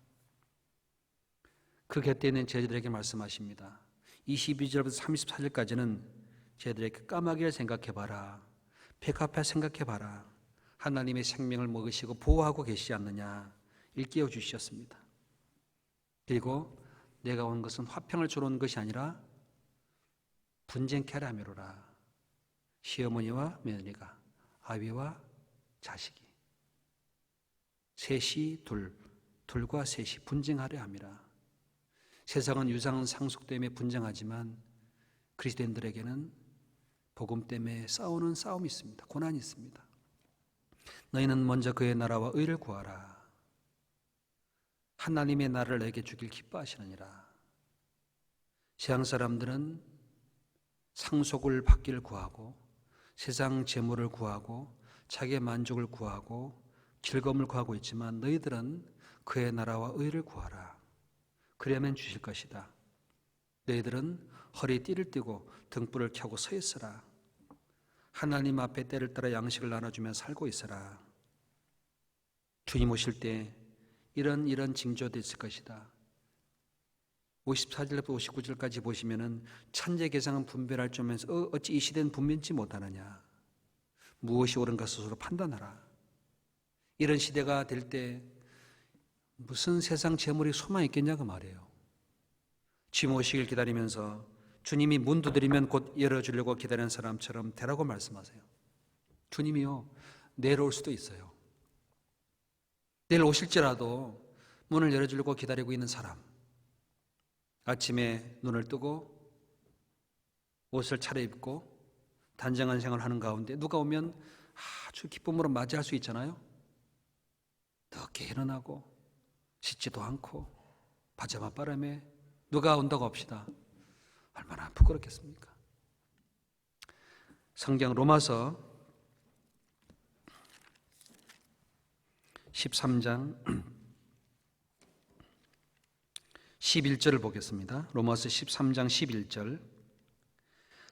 그 곁에 있는 제자들에게 말씀하십니다. 22절부터 34절까지는 제자들에게 까마귀를 생각해봐라, 백합화 생각해봐라, 하나님의 생명을 먹으시고 보호하고 계시지 않느냐 일깨워 주셨습니다. 그리고 내가 온 것은 화평을 주러 온 것이 아니라 분쟁케 하려 함이로라. 시어머니와 며느리가, 아비와 자식이, 셋이 둘과 셋이 분쟁하려 함이라. 세상은 유상 상속 때문에 분쟁하지만 그리스도인들에게는 복음 때문에 싸우는 싸움이 있습니다. 고난이 있습니다. 너희는 먼저 그의 나라와 의를 구하라. 하나님의 나라를 너에게 주길 기뻐하시느니라. 세상 사람들은 상속을 받기를 구하고 세상 재물을 구하고 자기의 만족을 구하고 즐거움을 구하고 있지만 너희들은 그의 나라와 의를 구하라. 그러면 주실 것이다. 너희들은 허리띠를 띠고 등불을 켜고 서 있으라. 하나님 앞에 때를 따라 양식을 나눠주며 살고 있으라. 주님 오실 때 이런 징조도 있을 것이다. 54절부터 59절까지 보시면은 천재 계상은 분별할 줄 알면서 어찌 이 시대는 분별치 못하느냐. 무엇이 옳은가 스스로 판단하라. 이런 시대가 될 때 무슨 세상 재물이 소망이 있겠냐고 말이에요. 주님 오시길 기다리면서 주님이 문 두드리면 곧 열어주려고 기다리는 사람처럼 되라고 말씀하세요. 주님이요, 내일 올 수도 있어요. 내일 오실지라도 문을 열어주려고 기다리고 있는 사람, 아침에 눈을 뜨고 옷을 차려입고 단정한 생활을 하는 가운데 누가 오면 아주 기쁨으로 맞이할 수 있잖아요. 늦게 일어나고 씻지도 않고 파자마 바람에 누가 온다고 합시다. 얼마나 부끄럽겠습니까? 성경 로마서 13장 11절을 보겠습니다. 로마서 13장 11절.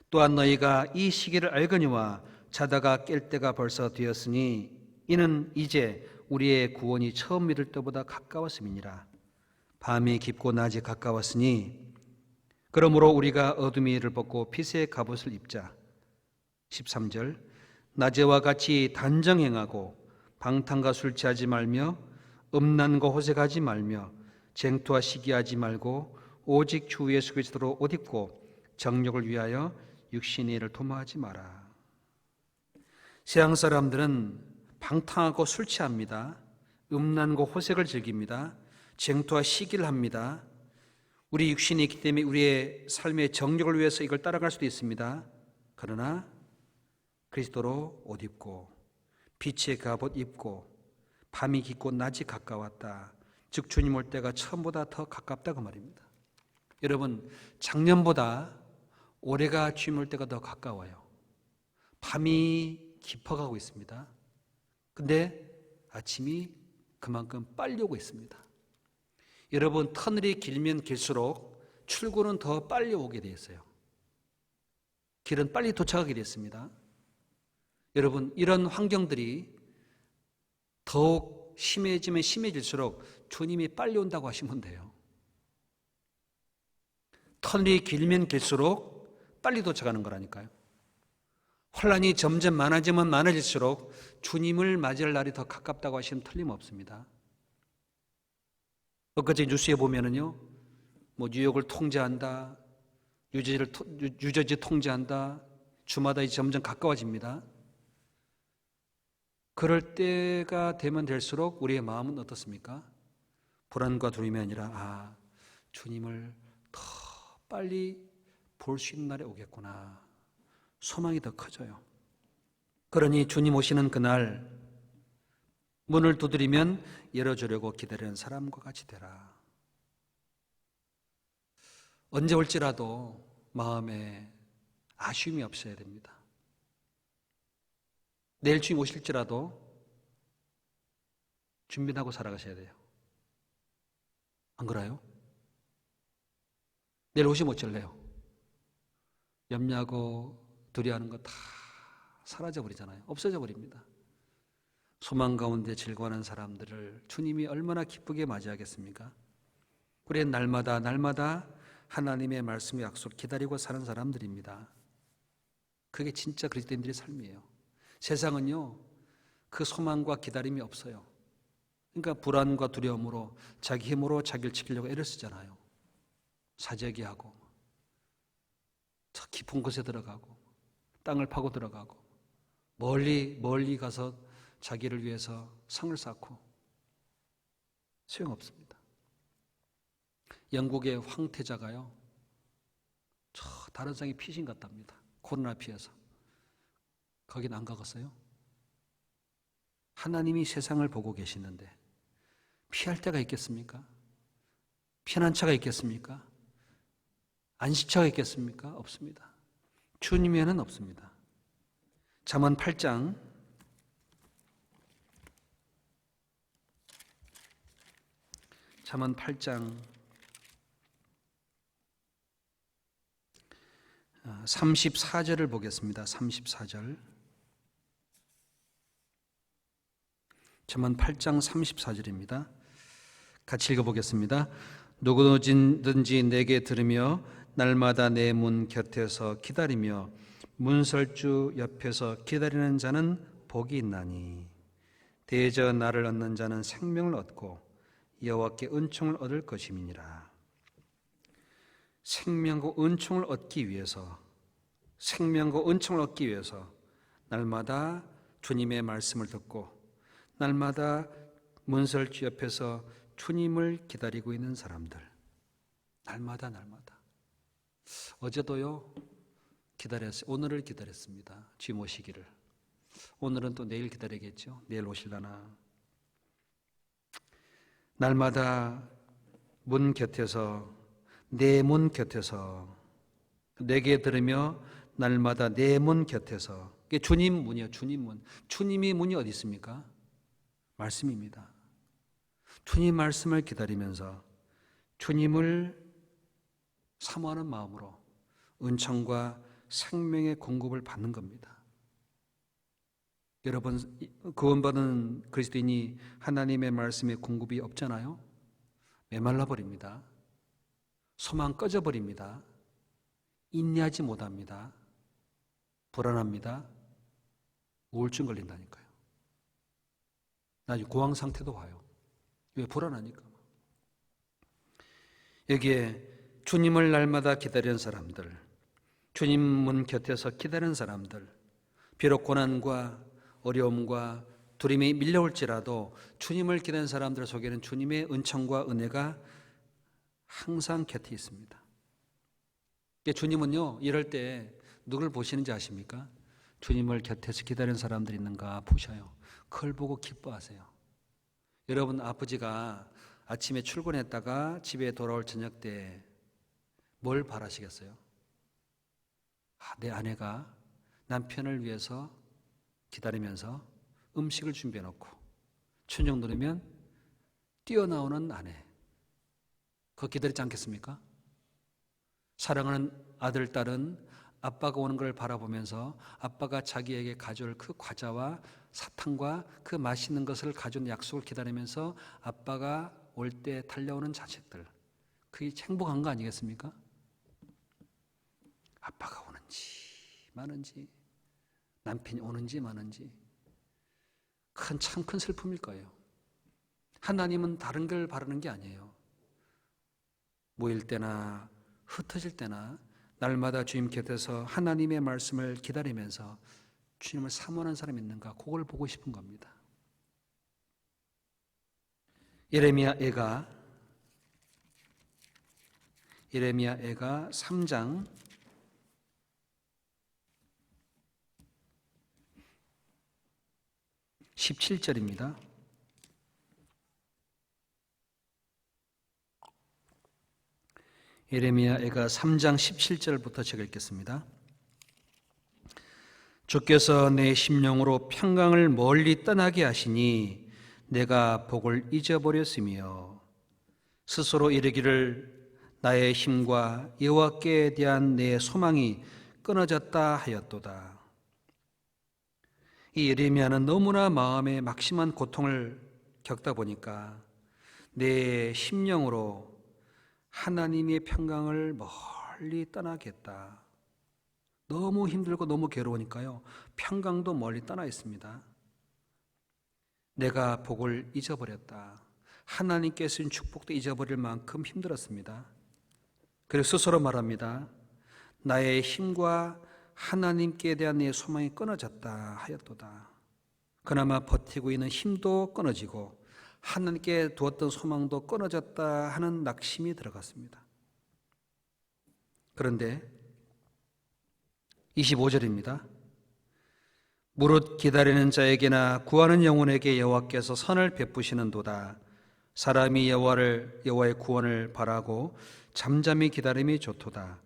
또한 너희가 이 시기를 알거니와 자다가 깰 때가 벌써 되었으니 이는 이제 우리의 구원이 처음 믿을 때보다 가까웠음이니라. 밤이 깊고 낮이 가까웠으니 그러므로 우리가 어둠의 일을 벗고 빛의 갑옷을 입자. 13절. 낮에와 같이 단정행하고 방탕과 술 취하지 말며 음란과 호색하지 말며 쟁투와 시기하지 말고 오직 주 예수 그리스도로 옷 입고 정욕을 위하여 육신의 일을 도모하지 마라. 세상 사람들은 방탕하고 술 취합니다. 음란과 호색을 즐깁니다. 쟁투와 시기를 합니다. 우리 육신이 있기 때문에 우리의 삶의 정욕을 위해서 이걸 따라갈 수도 있습니다. 그러나 그리스도로 옷 입고 빛의 갑옷 입고 밤이 깊고 낮이 가까웠다. 즉 주님 올 때가 처음보다 더 가깝다고 말입니다. 여러분, 작년보다 올해가 주님 올 때가 더 가까워요. 밤이 깊어가고 있습니다. 근데 아침이 그만큼 빨리 오고 있습니다. 여러분, 터널이 길면 길수록 출구는 더 빨리 오게 되어 있어요. 길은 빨리 도착하게 됐습니다. 여러분, 이런 환경들이 더욱 심해지면 심해질수록 주님이 빨리 온다고 하시면 돼요. 터널이 길면 길수록 빨리 도착하는 거라니까요. 혼란이 점점 많아지면 많아질수록 주님을 맞이할 날이 더 가깝다고 하시면 틀림없습니다. 엊그제 뉴스에 보면은요, 뭐 뉴욕을 통제한다, 뉴저지 통제한다, 주마다 점점 가까워집니다. 그럴 때가 되면 될수록 우리의 마음은 어떻습니까? 불안과 두려움이 아니라 주님을 더 빨리 볼 수 있는 날이 오겠구나. 소망이 더 커져요. 그러니 주님 오시는 그날 문을 두드리면 열어주려고 기다리는 사람과 같이 되라. 언제 올지라도 마음에 아쉬움이 없어야 됩니다. 내일 주님 오실지라도 준비하고 살아가셔야 돼요. 안 그래요? 내일 오시면 어쩔래요? 염려하고 두려워하는 거 다 사라져 버리잖아요. 없어져 버립니다. 소망 가운데 즐거워하는 사람들을 주님이 얼마나 기쁘게 맞이하겠습니까? 우리는 날마다 하나님의 말씀의 약속 기다리고 사는 사람들입니다. 그게 진짜 그리스도인들의 삶이에요. 세상은요, 그 소망과 기다림이 없어요. 그러니까 불안과 두려움으로 자기 힘으로 자기를 지키려고 애를 쓰잖아요. 사재기하고 저 깊은 곳에 들어가고 땅을 파고 들어가고 멀리 가서 자기를 위해서 성을 쌓고 소용없습니다. 영국의 황태자가요, 저 다른 성에 피신 갔답니다. 코로나 피해서. 거긴 안 가겠어요? 하나님이 세상을 보고 계시는데 피할 데가 있겠습니까? 피난처가 있겠습니까? 안식처가 있겠습니까? 없습니다. 주님에는 없습니다. 잠언 8장 34절을 보겠습니다. 34절. 잠언 8장 34절입니다. 같이 읽어보겠습니다. 누구든지 내게 들으며 날마다 내 문 곁에서 기다리며 문설주 옆에서 기다리는 자는 복이 있나니 대저 나를 얻는 자는 생명을 얻고 여호와께 은총을 얻을 것임이니라. 생명과 은총을 얻기 위해서 날마다 주님의 말씀을 듣고 날마다 문설주 옆에서 주님을 기다리고 있는 사람들, 날마다 어제도요 기다렸어요. 오늘을 기다렸습니다. 주님 오시기를. 오늘은 또 내일 기다리겠죠. 내일 오실라나. 날마다 문 곁에서, 내 문 곁에서 내게 들으며 날마다 내 문 곁에서. 이게 주님 문이요. 주님 문. 주님의 문이 어디 있습니까? 말씀입니다. 주님 말씀을 기다리면서 주님을 사모하는 마음으로 은총과 생명의 공급을 받는 겁니다. 여러분, 구원받은 그리스도인이 하나님의 말씀의 공급이 없잖아요. 메말라 버립니다. 소망 꺼져 버립니다. 인내하지 못합니다. 불안합니다. 우울증 걸린다니까요. 나중에 고황 상태도 와요. 왜? 불안하니까. 여기에 주님을 날마다 기다리는 사람들, 주님 문 곁에서 기다리는 사람들, 비록 고난과 어려움과 두려움이 밀려올지라도 주님을 기다리는 사람들 속에는 주님의 은총과 은혜가 항상 곁에 있습니다. 주님은요, 이럴 때 누굴 보시는지 아십니까? 주님을 곁에서 기다리는 사람들이 있는가 보셔요. 그걸 보고 기뻐하세요. 여러분, 아버지가 아침에 출근했다가 집에 돌아올 저녁 때 뭘 바라시겠어요? 내 아내가 남편을 위해서 기다리면서 음식을 준비해 놓고 춘정 누르면 뛰어나오는 아내, 그거 기다리지 않겠습니까? 사랑하는 아들, 딸은 아빠가 오는 걸 바라보면서 아빠가 자기에게 가져올 그 과자와 사탕과 그 맛있는 것을 가져온 약속을 기다리면서 아빠가 올 때 달려오는 자식들, 그게 행복한 거 아니겠습니까? 아빠가 오는지 마는지 남편이 오는지 마는지 참 큰 슬픔일 거예요. 하나님은 다른 걸 바라는 게 아니에요. 모일 때나 흩어질 때나 날마다 주님 곁에서 하나님의 말씀을 기다리면서 주님을 사모하는 사람이 있는가, 그걸 보고 싶은 겁니다. 예레미야 애가 3장 17절입니다. 예레미야 애가 3장 17절부터 제가 읽겠습니다. 주께서 내 심령으로 평강을 멀리 떠나게 하시니 내가 복을 잊어버렸으며 스스로 이르기를 나의 힘과 여호와께 대한 내 소망이 끊어졌다 하였도다. 이 예레미야는 너무나 마음에 막심한 고통을 겪다 보니까 내 심령으로 하나님의 평강을 멀리 떠나겠다. 너무 힘들고 너무 괴로우니까요, 평강도 멀리 떠나 있습니다. 내가 복을 잊어버렸다. 하나님께 주신 축복도 잊어버릴 만큼 힘들었습니다. 그리고 스스로 말합니다. 나의 힘과 하나님께 대한 내 소망이 끊어졌다 하였도다. 그나마 버티고 있는 힘도 끊어지고 하나님께 두었던 소망도 끊어졌다 하는 낙심이 들어갔습니다. 그런데 25절입니다. 무릇 기다리는 자에게나 구하는 영혼에게 여호와께서 선을 베푸시는도다. 사람이 여호와의 구원을 바라고 잠잠히 기다림이 좋도다.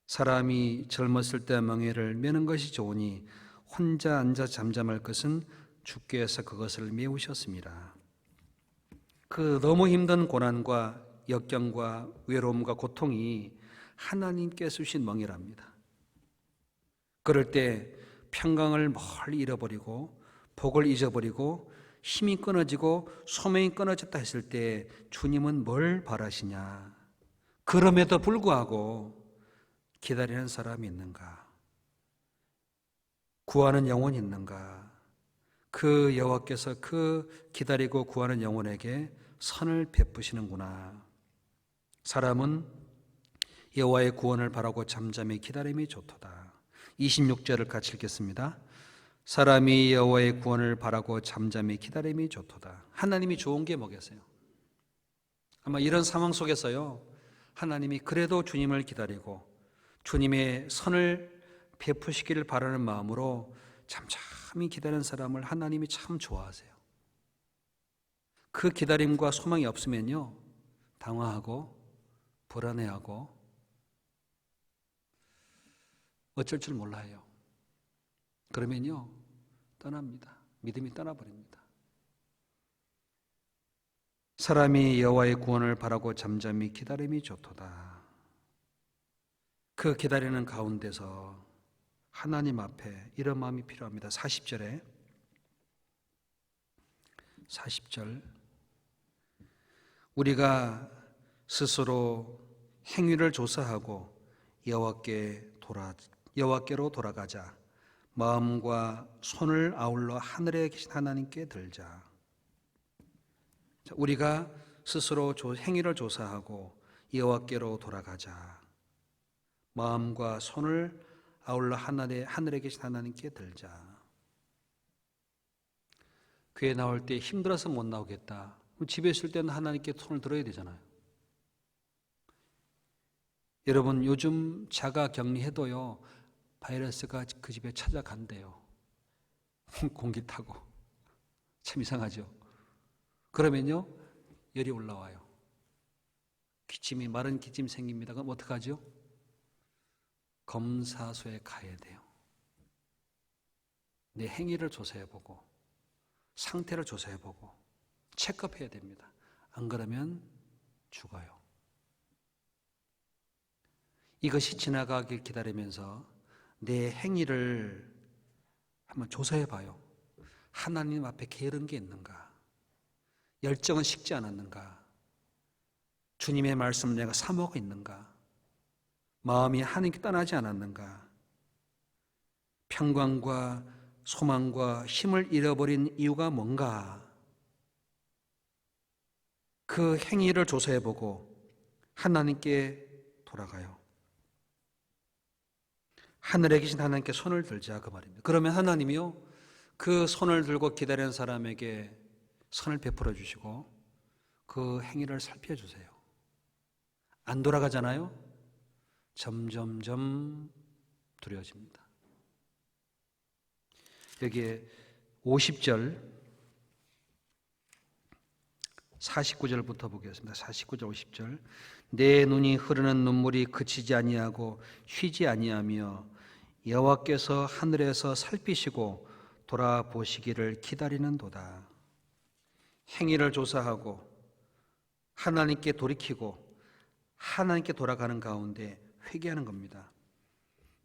사람이 젊었을 때 멍에를 메는 것이 좋으니 혼자 앉아 잠잠할 것은 주께서 그것을 메우셨습니다. 그 너무 힘든 고난과 역경과 외로움과 고통이 하나님께서 주신 멍이랍니다. 그럴 때 평강을 멀리 잃어버리고 복을 잊어버리고 힘이 끊어지고 소명이 끊어졌다 했을 때 주님은 뭘 바라시냐? 그럼에도 불구하고 기다리는 사람이 있는가? 구하는 영혼이 있는가? 그 여호와께서 그 기다리고 구하는 영혼에게 선을 베푸시는구나. 사람은 여호와의 구원을 바라고 잠잠히 기다림이 좋도다. 26절을 같이 읽겠습니다. 사람이 여호와의 구원을 바라고 잠잠히 기다림이 좋도다. 하나님이 좋은 게 뭐겠어요? 아마 이런 상황 속에서요, 하나님이 그래도 주님을 기다리고 주님의 선을 베푸시기를 바라는 마음으로 잠잠히 기다리는 사람을 하나님이 참 좋아하세요. 그 기다림과 소망이 없으면요, 당황하고 불안해하고 어쩔 줄 몰라 해요. 그러면요, 떠납니다. 믿음이 떠나버립니다. 사람이 여호와의 구원을 바라고 잠잠히 기다림이 좋도다. 그 기다리는 가운데서 하나님 앞에 이런 마음이 필요합니다. 40절 우리가 스스로 행위를 조사하고 여호와께로 돌아가자. 마음과 손을 아울러 하늘에 계신 하나님께 들자. 우리가 스스로 행위를 조사하고 여호와께로 돌아가자. 마음과 손을 아울러 하늘에 계신 하나님께 들자. 교회 나올 때 힘들어서 못 나오겠다. 집에 있을 때는 하나님께 손을 들어야 되잖아요. 여러분, 요즘 자가 격리해도요, 바이러스가 그 집에 찾아간대요. 공기 타고. 참 이상하죠. 그러면요, 열이 올라와요. 마른 기침이 생깁니다. 그럼 어떡하죠? 검사소에 가야 돼요. 내 행위를 조사해보고 상태를 조사해보고 체크해야 됩니다. 안 그러면 죽어요. 이것이 지나가길 기다리면서 내 행위를 한번 조사해봐요. 하나님 앞에 게으른 게 있는가? 열정은 식지 않았는가? 주님의 말씀을 내가 사모하고 있는가? 마음이 하나님께 떠나지 않았는가? 평강과 소망과 힘을 잃어버린 이유가 뭔가? 그 행위를 조사해보고 하나님께 돌아가요. 하늘에 계신 하나님께 손을 들자 그 말입니다. 그러면 하나님이요 그 손을 들고 기다리는 사람에게 선을 베풀어 주시고 그 행위를 살펴주세요. 안 돌아가잖아요. 점점점 두려워집니다. 여기에 50절 49절부터 보겠습니다. 49절 50절 내 눈이 흐르는 눈물이 그치지 아니하고 쉬지 아니하며 여호와께서 하늘에서 살피시고 돌아보시기를 기다리는도다. 행위를 조사하고 하나님께 돌이키고 하나님께 돌아가는 가운데 회개하는 겁니다.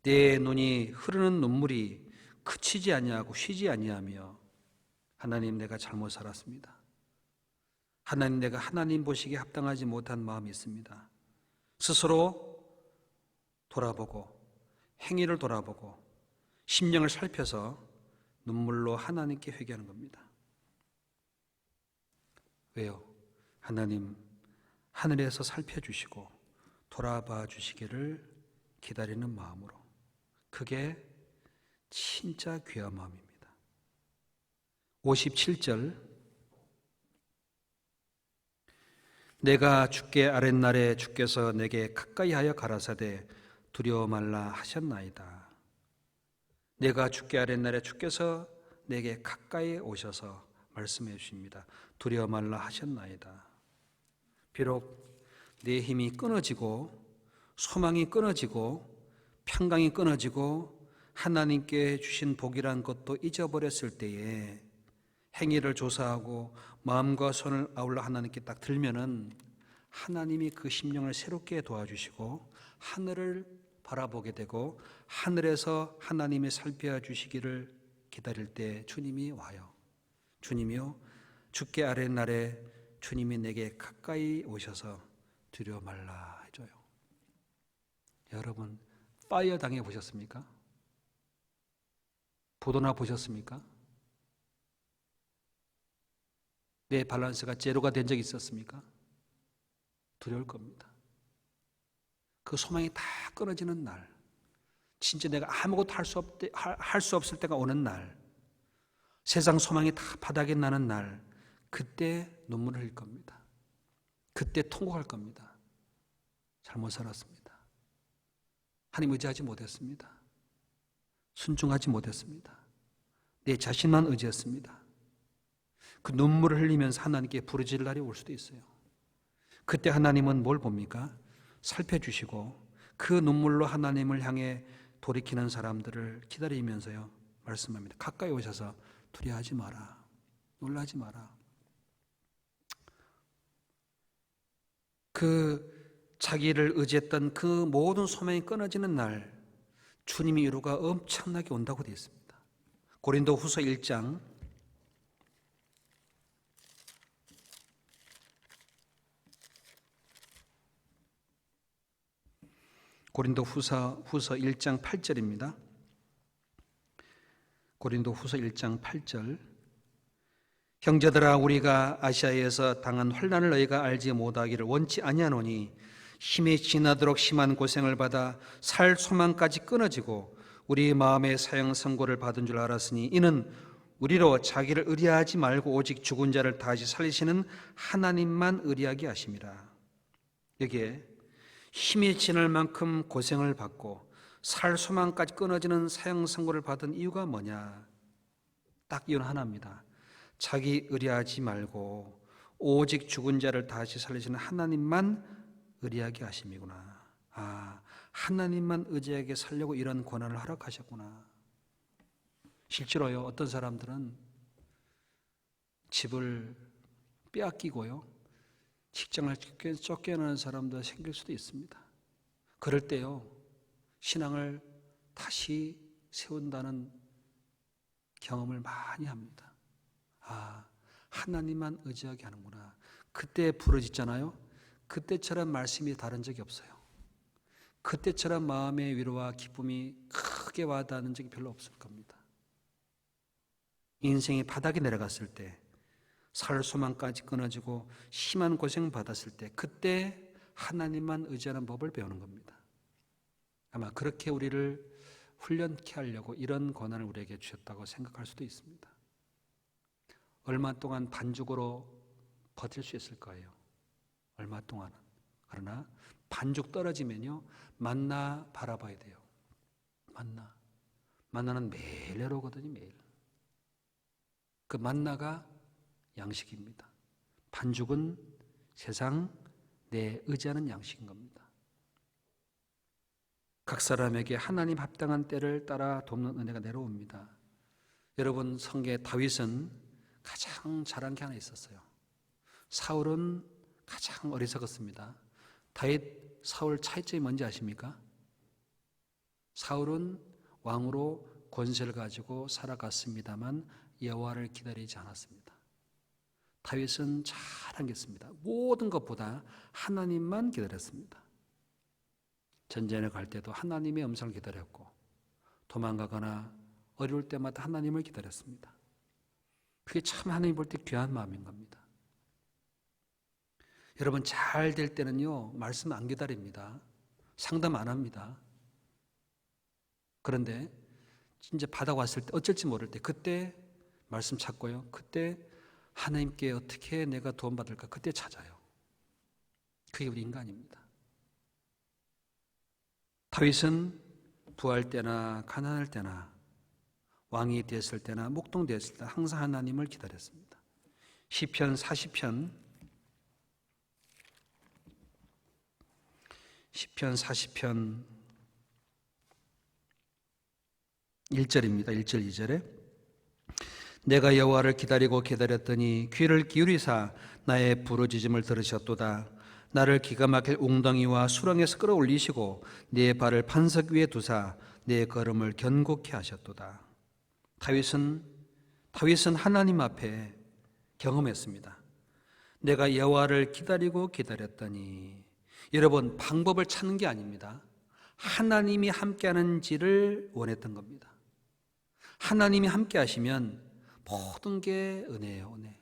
내 눈이 흐르는 눈물이 그치지 아니하고 쉬지 아니하며 하나님 내가 잘못 살았습니다. 하나님 내가 하나님 보시기에 합당하지 못한 마음이 있습니다. 스스로 돌아보고 행위를 돌아보고 심령을 살펴서 눈물로 하나님께 회개하는 겁니다. 왜요? 하나님 하늘에서 살펴주시고 돌아봐 주시기를 기다리는 마음으로. 그게 진짜 귀한 마음입니다. 57절 내가 주께 아랫날에 주께서 내게 가까이 하여 가라사대 두려워 말라 하셨나이다. 내가 주께 아랫날에 주께서 내게 가까이 오셔서 말씀해 주십니다. 두려워 말라 하셨나이다. 비록 내 힘이 끊어지고 소망이 끊어지고 평강이 끊어지고 하나님께 주신 복이란 것도 잊어버렸을 때에 행위를 조사하고 마음과 손을 아울러 하나님께 딱 들면은 하나님이 그 심령을 새롭게 도와주시고 하늘을 바라보게 되고 하늘에서 하나님이 살펴 주시기를 기다릴 때 주님이 와요. 주님이요 주께 아랫날에 주님이 내게 가까이 오셔서 두려워 말라 해줘요. 여러분 파이어 당해 보셨습니까? 보도나 보셨습니까? 내 밸런스가 제로가 된 적이 있었습니까? 두려울 겁니다. 그 소망이 다 끊어지는 날, 진짜 내가 아무것도 할 수 없을 때가 오는 날, 세상 소망이 다 바닥에 나는 날, 그때 눈물을 흘릴 겁니다. 그때 통곡할 겁니다. 잘못 살았습니다. 하나님 의지하지 못했습니다. 순종하지 못했습니다. 내 자신만 의지했습니다. 그 눈물을 흘리면서 하나님께 부르짖을 날이 올 수도 있어요. 그때 하나님은 뭘 봅니까? 살펴주시고 그 눈물로 하나님을 향해 돌이키는 사람들을 기다리면서요 말씀합니다. 가까이 오셔서 두려워하지 마라. 놀라지 마라. 그 자기를 의지했던 그 모든 소망이 끊어지는 날 주님의 위로가 엄청나게 온다고 되어 있습니다. 고린도후서 1장 고린도후서 1장 8절입니다. 고린도후서 1장 8절 형제들아 우리가 아시아에서 당한 환난을 너희가 알지 못하기를 원치 아니하노니 힘이 지나도록 심한 고생을 받아 살 소망까지 끊어지고 우리 마음의 사형 선고를 받은 줄 알았으니 이는 우리로 자기를 의리하지 말고 오직 죽은 자를 다시 살리시는 하나님만 의리하게 하심이라. 여기에 힘이 지날 만큼 고생을 받고 살 소망까지 끊어지는 사형 선고를 받은 이유가 뭐냐? 딱 이유는 하나입니다. 자기 의리하지 말고 오직 죽은 자를 다시 살리시는 하나님만 의리하게 하심이구나. 아, 하나님만 의지하게 살려고 이런 고난을 허락하셨구나. 실제로요, 어떤 사람들은 집을 빼앗기고요, 직장을 쫓겨나는 사람도 생길 수도 있습니다. 그럴 때요, 신앙을 다시 세운다는 경험을 많이 합니다. 아, 하나님만 의지하게 하는구나. 그때 부르짖잖아요. 그때처럼 말씀이 다른 적이 없어요. 그때처럼 마음의 위로와 기쁨이 크게 크게 와닿는 적이 별로 없을 겁니다. 인생이 바닥에 내려갔을 때, 살 소망까지 끊어지고 심한 고생 받았을 때, 그때 하나님만 의지하는 법을 배우는 겁니다. 아마 그렇게 우리를 훈련케 하려고 이런 권한을 우리에게 주셨다고 생각할 수도 있습니다. 얼마 동안 반죽으로 버틸 수 있을 거예요. 얼마 동안은. 그러나 반죽 떨어지면요, 만나 바라봐야 돼요. 만나는 매일 내려오거든요. 매일. 그 만나가 양식입니다. 반죽은 세상 내 의지하는 양식인 겁니다. 각 사람에게 하나님 합당한 때를 따라 돕는 은혜가 내려옵니다. 여러분, 성경의 다윗은 가장 잘한 게 하나 있었어요. 사울은 가장 어리석었습니다. 다윗, 사울 차이점이 뭔지 아십니까? 사울은 왕으로 권세를 가지고 살아갔습니다만 여호와를 기다리지 않았습니다. 다윗은 잘한 게 있습니다. 모든 것보다 하나님만 기다렸습니다. 전쟁에 갈 때도 하나님의 음성을 기다렸고, 도망가거나 어려울 때마다 하나님을 기다렸습니다. 그게 참 하나님 볼 때 귀한 마음인 겁니다. 여러분, 잘 될 때는요, 말씀 안 기다립니다. 상담 안 합니다. 그런데 이제 바닥 왔을 때, 어쩔지 모를 때, 그때 말씀 찾고요, 그때 하나님께 어떻게 내가 도움받을까, 그때 찾아요. 그게 우리 인간입니다. 다윗은 부할 때나 가난할 때나 왕이 됐을 때나 목동됐을 때 항상 하나님을 기다렸습니다. 시편 40편 1절입니다. 1절 2절에 내가 여호와를 기다리고 기다렸더니 귀를 기울이사 나의 부르짖음을 들으셨도다. 나를 기가 막힐 웅덩이와 수렁에서 끌어올리시고 내 발을 반석 위에 두사 내 걸음을 견고케 하셨도다. 다윗은 하나님 앞에 경험했습니다. 내가 여호와를 기다리고 기다렸더니, 여러분, 방법을 찾는 게 아닙니다. 하나님이 함께하는지를 원했던 겁니다. 하나님이 함께 하시면 모든 게 은혜예요. 은혜.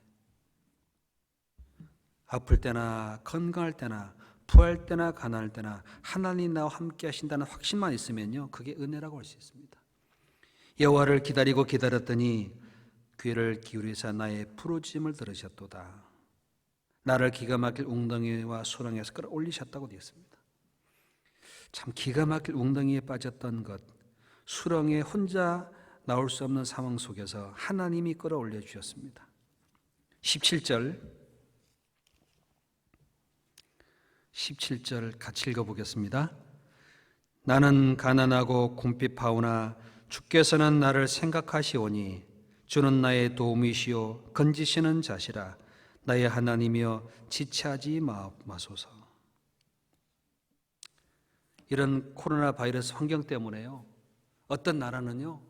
아플 때나 건강할 때나 부할 때나 가난할 때나 하나님 나와 함께 하신다는 확신만 있으면요, 그게 은혜라고 할 수 있습니다. 여호와를 기다리고 기다렸더니 귀를 기울이사 나의 부르짖음을 들으셨도다. 나를 기가 막힐 웅덩이와 수렁에서 끌어올리셨다고 되어 있습니다. 참 기가 막힐 웅덩이에 빠졌던 것, 수렁에 혼자 나올 수 없는 상황 속에서 하나님이 끌어올려 주셨습니다. 17절 같이 읽어보겠습니다. 나는 가난하고 궁핍하오나 주께서는 나를 생각하시오니 주는 나의 도움이시오 건지시는 자시라. 나의 하나님이여 지체하지 마소서. 이런 코로나 바이러스 환경 때문에요, 어떤 나라는요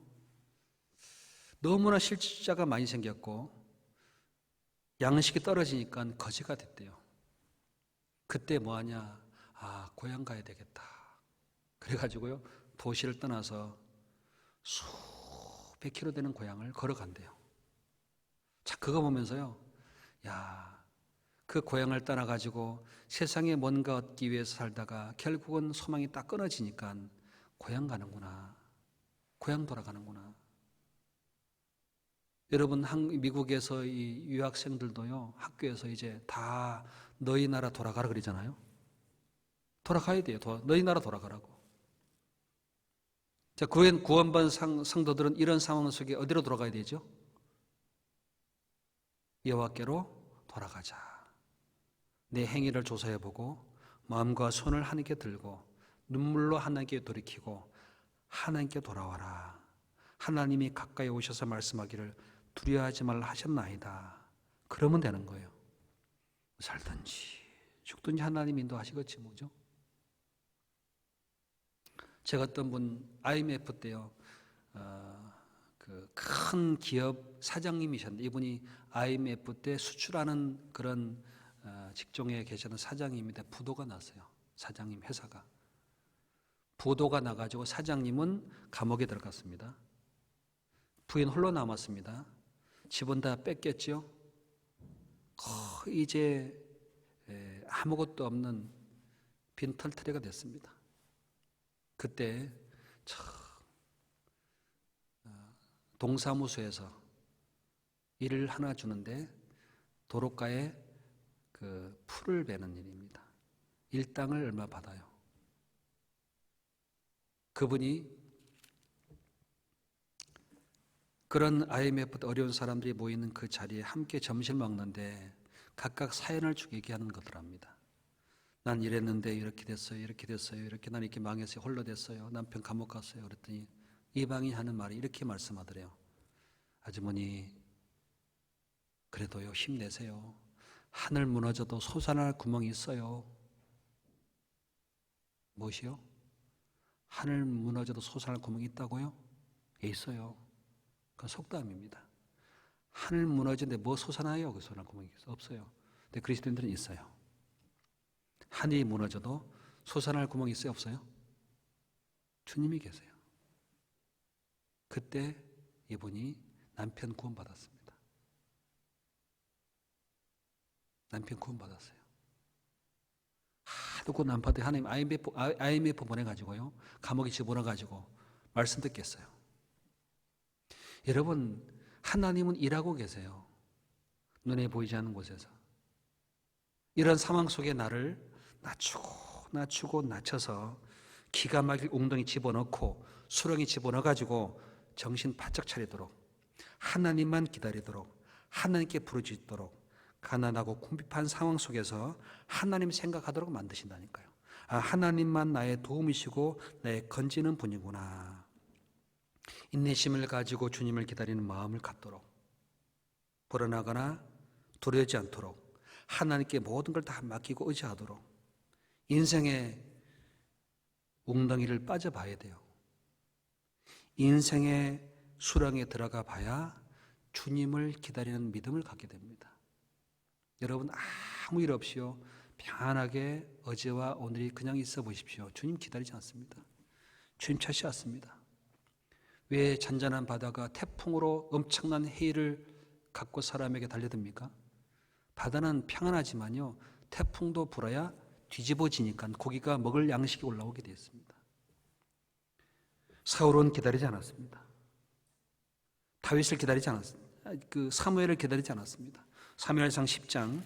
너무나 실직자가 많이 생겼고 양식이 떨어지니까 거지가 됐대요. 그때 뭐하냐? 고향 가야 되겠다. 그래가지고요 도시를 떠나서 수백 킬로 되는 고향을 걸어간대요. 자, 그거 보면서요, 그 고향을 떠나가지고 세상에 뭔가 얻기 위해서 살다가 결국은 소망이 딱 끊어지니까 고향 가는구나, 고향 돌아가는구나. 여러분, 미국에서 이 유학생들도요 학교에서 이제 다 너희 나라 돌아가라 그러잖아요. 돌아가야 돼요. 너희 나라 돌아가라고. 자, 구원받은 성도들은 이런 상황 속에 어디로 돌아가야 되죠? 여호와께로 돌아가자. 내 행위를 조사해보고 마음과 손을 하나님께 들고 눈물로 하나님께 돌이키고 하나님께 돌아와라. 하나님이 가까이 오셔서 말씀하기를 두려워하지 말라 하셨나이다. 그러면 되는 거예요. 살든지 죽든지 하나님 인도하시겠지 뭐죠. 제가 어떤 분 IMF 때요 그 큰 기업 사장님이셨는데, 이분이 IMF 때 수출하는 그런 직종에 계시는 사장님인데 부도가 났어요. 사장님 회사가 부도가 나가지고 사장님은 감옥에 들어갔습니다. 부인 홀로 남았습니다. 집은 다 뺏겼죠. 거의 이제 아무것도 없는 빈털터리가 됐습니다. 그때 동사무소에서 일을 하나 주는데 도로가에 그 풀을 베는 일입니다. 일당을 얼마 받아요. 그분이 그런 IMF 어려운 사람들이 모이는 그 자리에 함께 점심을 먹는데 각각 사연을 쭉 얘기하는 거더랍니다. 난 이랬는데 이렇게 됐어요, 이렇게 됐어요, 이렇게 난 이렇게 망했어요, 홀로 됐어요, 남편 감옥 갔어요. 그랬더니 이방이 하는 말이 이렇게 말씀하더래요. 아주머니, 그래도요, 힘내세요. 하늘 무너져도 솟아날 구멍이 있어요. 무엇이요? 하늘 무너져도 솟아날 구멍이 있다고요? 예, 있어요. 그건 속담입니다. 하늘 무너지는데 뭐 솟아나요? 그 솟아날 구멍이 없어요. 근데 그리스도인들은 있어요. 하늘이 무너져도 솟아날 구멍이 있어요? 없어요? 주님이 계세요. 그때 이분이 남편 구원받았습니다. 남편 구원받았어요. 하도 그 남편한테 하나님 IMF 보내가지고요, 감옥에 집어넣어가지고 말씀 듣겠어요. 여러분, 하나님은 일하고 계세요. 눈에 보이지 않는 곳에서. 이런 상황 속에 나를 낮추고 낮춰서 기가 막힐 웅덩이 집어넣고 수렁에 집어넣어가지고 정신 바짝 차리도록, 하나님만 기다리도록, 하나님께 부르짖도록, 가난하고 궁핍한 상황 속에서 하나님 생각하도록 만드신다니까요. 아, 하나님만 나의 도움이시고 나의 건지는 분이구나. 인내심을 가지고 주님을 기다리는 마음을 갖도록, 불안하거나 두려워하지 않도록, 하나님께 모든 걸 다 맡기고 의지하도록, 인생의 웅덩이를 빠져봐야 돼요. 인생의 수렁에 들어가 봐야 주님을 기다리는 믿음을 갖게 됩니다. 여러분, 아무 일 없이요, 편안하게 어제와 오늘이 그냥 있어 보십시오. 주님 기다리지 않습니다. 주님 찾지 않습니다. 왜 잔잔한 바다가 태풍으로 엄청난 해일을 갖고 사람에게 달려듭니까? 바다는 평안하지만요, 태풍도 불어야 뒤집어지니까 고기가 먹을 양식이 올라오게 되어 있습니다. 사울은 기다리지 않았습니다. 다윗을 기다리지 않았습니다. 그 사무엘을 기다리지 않았습니다. 사무엘상 10장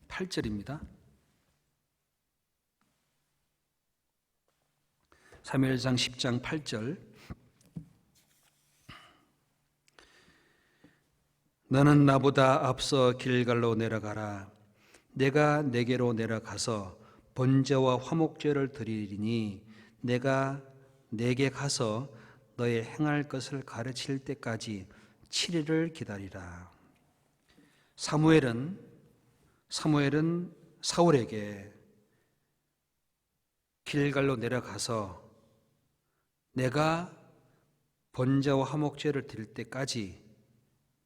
8절입니다. 사무엘상 10장 8절. 너는 나보다 앞서 길갈로 내려가라. 내가 내게로 내려가서 번제와 화목제를 드리리니 내가 내게 가서 너의 행할 것을 가르칠 때까지 7일을 기다리라. 사무엘은 사울에게 길갈로 내려가서 내가 번제와 화목제를 드릴 때까지,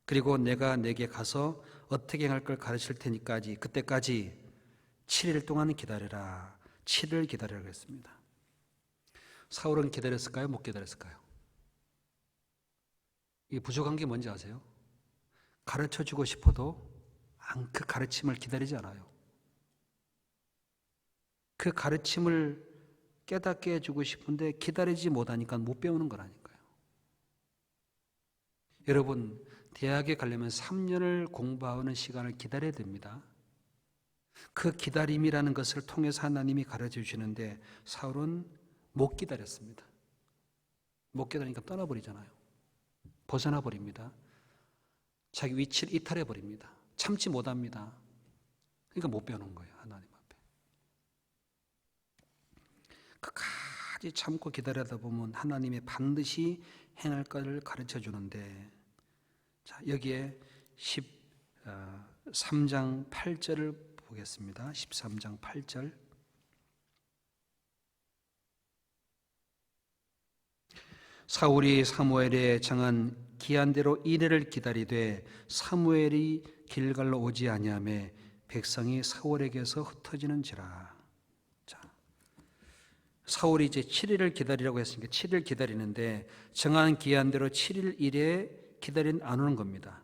그리고 내가 내게 가서 어떻게 행할 걸 가르칠 테니까지, 그때까지 7일 동안 기다려라. 7일 기다리라고 했습니다. 사울은 기다렸을까요? 못 기다렸을까요? 이 부족한 게 뭔지 아세요? 가르쳐주고 싶어도 그 가르침을 기다리지 않아요. 그 가르침을 깨닫게 해주고 싶은데 기다리지 못하니까 못 배우는 거라니까요. 여러분, 대학에 가려면 3년을 공부하는 시간을 기다려야 됩니다. 그 기다림이라는 것을 통해서 하나님이 가르쳐 주시는데 사울은 못 기다렸습니다. 못 기다리니까 떠나버리잖아요. 벗어나 버립니다. 자기 위치를 이탈해 버립니다. 참지 못합니다. 그러니까 못 배우는 거예요, 하나님 앞에. 끝까지 참고 기다리다 보면 하나님이 반드시 행할 것을 가르쳐 주는데, 자, 여기에 13장 8절을 보겠습니다. 13장 8절. 사울이 사무엘에 정한 기한대로 이래를 기다리되 사무엘이 길갈로 오지 아니하매 백성이 사울에게서 흩어지는지라. 자, 사울이 이제 7일을 기다리라고 했으니까 7일 기다리는데 정한 기한대로 7일 이래 기다리는 안 오는 겁니다.